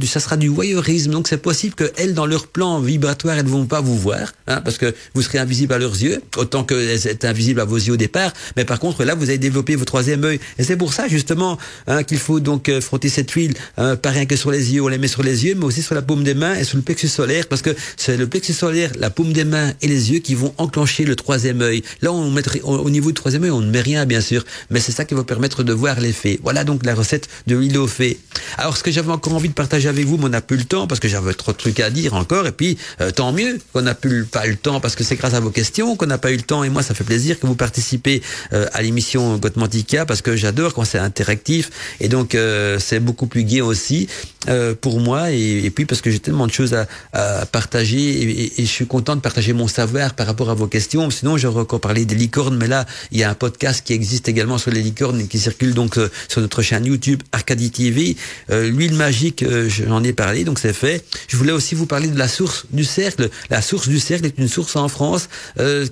ça sera du voyeurisme. Donc c'est possible que elles, dans leur plan vibratoire, elles vont pas vous voir, parce que vous serez invisible à leurs yeux, autant qu'elles étaient invisibles à vos yeux au départ. Mais par contre, là, vous allez développer votre troisième œil. Et c'est pour ça justement qu'il faut donc frotter cette huile, pas rien que sur les yeux, on les met sur les yeux, mais aussi sur la paume des mains et sur le plexus solaire, parce que c'est le plexus solaire, la paume des mains et les yeux qui vont enclencher le troisième œil. Là, on mettrait au niveau du troisième œil, on ne met rien bien sûr, mais c'est ça qui va permettre de voir les fées. Voilà donc la recette de l'huile aux fées. Alors, ce que j'avais encore envie de partager avec vous, mais on n'a plus le temps parce que j'avais trop de trucs à dire encore. Et puis, tant mieux qu'on n'a pas le temps, parce que c'est grâce à vos questions qu'on n'a pas eu le temps. Et moi, ça fait plaisir que vous participez à l'émission Godmantica, parce que j'adore quand c'est interactif. Et donc, c'est beaucoup plus gai aussi pour moi. Et puis, parce que j'ai tellement de choses à partager. Et je suis content de partager mon savoir par rapport à vos questions. Sinon, j'aurais encore parlé des licornes. Mais là, il y a un podcast qui existe également sur les licornes et qui circule donc sur notre chaîne YouTube Arcadie TV. L'huile magique, j'en ai parlé, donc c'est fait. Je voulais aussi vous parler de la source du cercle. La source du cercle est une source en France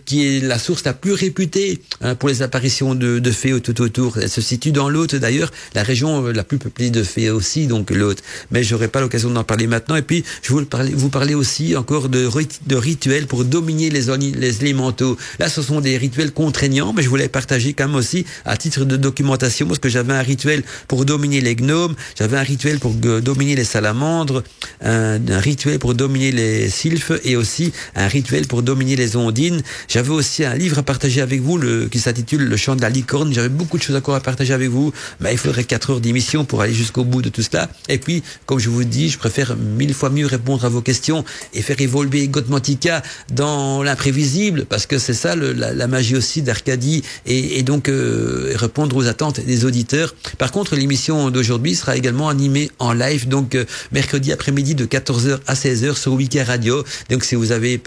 qui est la source la plus réputée pour les apparitions de fées tout autour. Elle se situe dans l'Aude d'ailleurs, la région la plus peuplée de fées aussi, donc l'Aude. Mais j'aurai pas l'occasion d'en parler maintenant. Et puis je voulais vous parler aussi encore de rituels pour dominer les élémentaux. Là, ce sont des rituels contraignants, mais je voulais partager quand même aussi à titre de documentation, parce que j'avais un rituel pour dominer les gnomes, j'avais un rituel pour dominer les salamandres, un rituel pour dominer les sylphes et aussi un rituel pour dominer les ondines. J'avais aussi un livre à partager avec vous qui s'intitule Le chant de la licorne. J'avais beaucoup de choses encore à partager avec vous, mais il faudrait 4 heures d'émission pour aller jusqu'au bout de tout cela. Et puis, comme je vous dis, je préfère 1000 fois mieux répondre à vos questions et faire évoluer Godmantica dans l'imprévisible, parce que c'est ça la magie aussi d'Arcadie, et donc répondre aux attentes des auditeurs. Par contre, l'émission d'aujourd'hui sera également animée en live, donc mercredi après-midi de 14h à 16h sur Wiki Radio. Donc si vous avez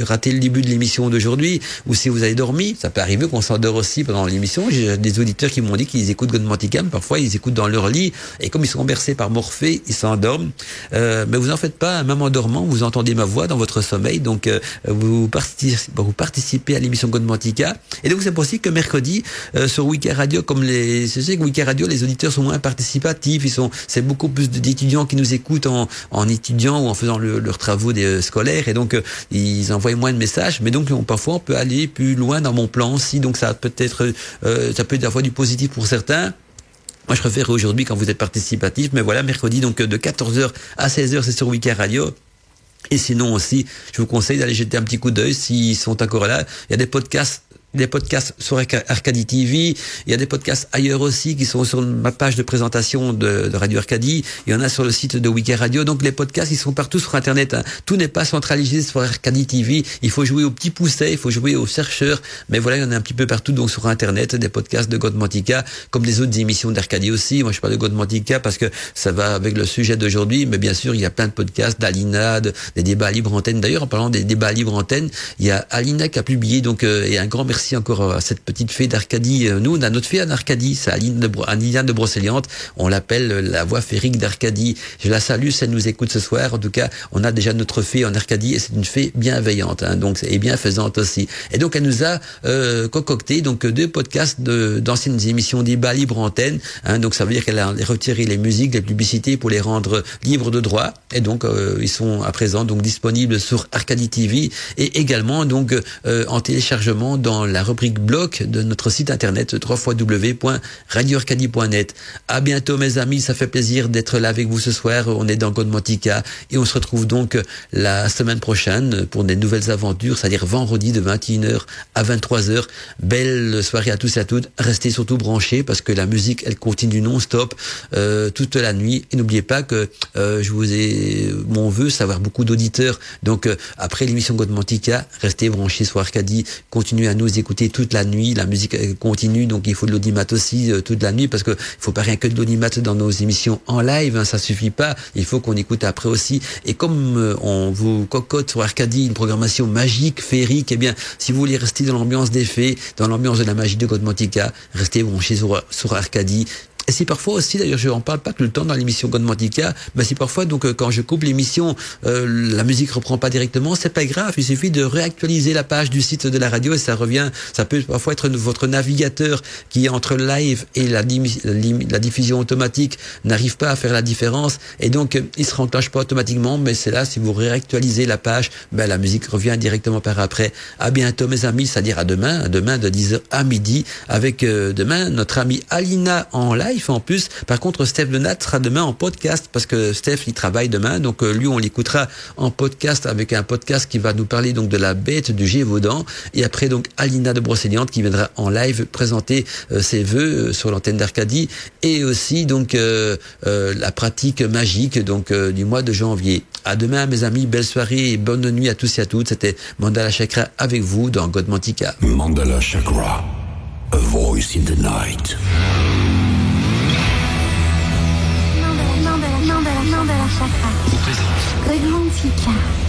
raté le début de l'émission d'aujourd'hui, ou si vous avez dormi, ça peut arriver qu'on s'endort aussi pendant l'émission. J'ai des auditeurs qui m'ont dit qu'ils écoutent Godmantica, mais parfois ils écoutent dans leur lit, et comme ils sont bercés par Morphée, ils s'endorment. Mais vous en faites pas, même en dormant, vous entendez ma voix dans votre sommeil, donc vous participez à l'émission Godmantica. Et donc c'est possible que mercredi sur Wiki Radio, je sais que Wiki Radio, les auditeurs sont moins participatifs, c'est beaucoup plus d'étudiants qui nous écoutent en étudiant ou en faisant leurs travaux scolaires, et donc ils envoient moins de messages, mais donc parfois on peut aller plus loin dans mon plan aussi, donc ça peut être avoir du positif pour certains. Moi, je préfère aujourd'hui quand vous êtes participatif, mais voilà, mercredi, donc de 14h à 16h, c'est sur Wiki Radio. Et sinon aussi, je vous conseille d'aller jeter un petit coup d'œil s'ils sont encore là. Il y a des podcasts sur Arcadie TV, il y a des podcasts ailleurs aussi qui sont sur ma page de présentation de Radio Arcadie, il y en a sur le site de Wiki Radio, donc les podcasts ils sont partout sur internet, tout n'est pas centralisé sur Arcadie TV, il faut jouer aux petits poussets, il faut jouer aux chercheurs, mais voilà, il y en a un petit peu partout donc sur internet, des podcasts de Godmantica, comme les autres émissions d'Arcadie aussi. Moi je parle de Godmantica parce que ça va avec le sujet d'aujourd'hui, mais bien sûr il y a plein de podcasts d'Alina, des débats à libre antenne. D'ailleurs en parlant des débats à libre antenne, il y a Alina qui a publié, donc et un grand merci encore à cette petite fée d'Arcadie. Nous, on a notre fée en Arcadie, c'est Aline de Brocéliande. On l'appelle la voix féerique d'Arcadie. Je la salue si elle nous écoute ce soir. En tout cas, on a déjà notre fée en Arcadie et c'est une fée bienveillante, donc et bienfaisante aussi. Et donc, elle nous a concocté donc 2 podcasts d'anciennes émissions débat libre antenne. Donc, ça veut dire qu'elle a retiré les musiques, les publicités pour les rendre libres de droit. Et donc, ils sont à présent donc disponibles sur Arcadie TV et également donc en téléchargement dans la rubrique blog de notre site internet www.radioarcadie.net. À bientôt mes amis, ça fait plaisir d'être là avec vous ce soir. On est dans Godmantica et on se retrouve donc la semaine prochaine pour des nouvelles aventures, c'est-à-dire vendredi de 21h à 23h. Belle soirée à tous et à toutes. Restez surtout branchés parce que la musique elle continue non-stop toute la nuit. Et n'oubliez pas que mon vœu, c'est avoir beaucoup d'auditeurs. Donc après l'émission Godmantica, restez branchés sur Arcadie, continuez à nous écouter écoutez toute la nuit, la musique continue, donc il faut de l'audimat aussi toute la nuit, parce que il faut pas rien que de l'audimat dans nos émissions en live, hein, ça suffit pas, il faut qu'on écoute après aussi. Et comme on vous cocotte sur Arcadie une programmation magique, féerique, eh bien, si vous voulez rester dans l'ambiance des fées, dans l'ambiance de la magie de Godmantica, restez branchés sur Arcadie. Et si parfois aussi, d'ailleurs, je n'en parle pas tout le temps dans l'émission Godmantica, mais si parfois, donc, quand je coupe l'émission, la musique reprend pas directement, c'est pas grave, il suffit de réactualiser la page du site de la radio et ça revient. Ça peut parfois être votre navigateur qui, entre le live et la diffusion automatique, n'arrive pas à faire la différence, et donc, il se renclenche pas automatiquement, mais c'est là, si vous réactualisez la page, ben, la musique revient directement par après. À bientôt, mes amis, c'est-à-dire à demain de 10h à midi, avec, demain, notre amie Alina en live. En plus, par contre, Steph Lenat sera demain en podcast, parce que Steph, il travaille demain, donc lui, on l'écoutera en podcast, avec un podcast qui va nous parler donc de la bête du Gévaudan, et après donc Alina de Brocéliande qui viendra en live présenter ses vœux sur l'antenne d'Arcadie, et aussi donc la pratique magique donc du mois de janvier. À demain, mes amis, belle soirée et bonne nuit à tous et à toutes. C'était Mandala Chakra avec vous dans Godmantica. Mandala Chakra, a voice in the night. Mandala Chakra. Godmantica.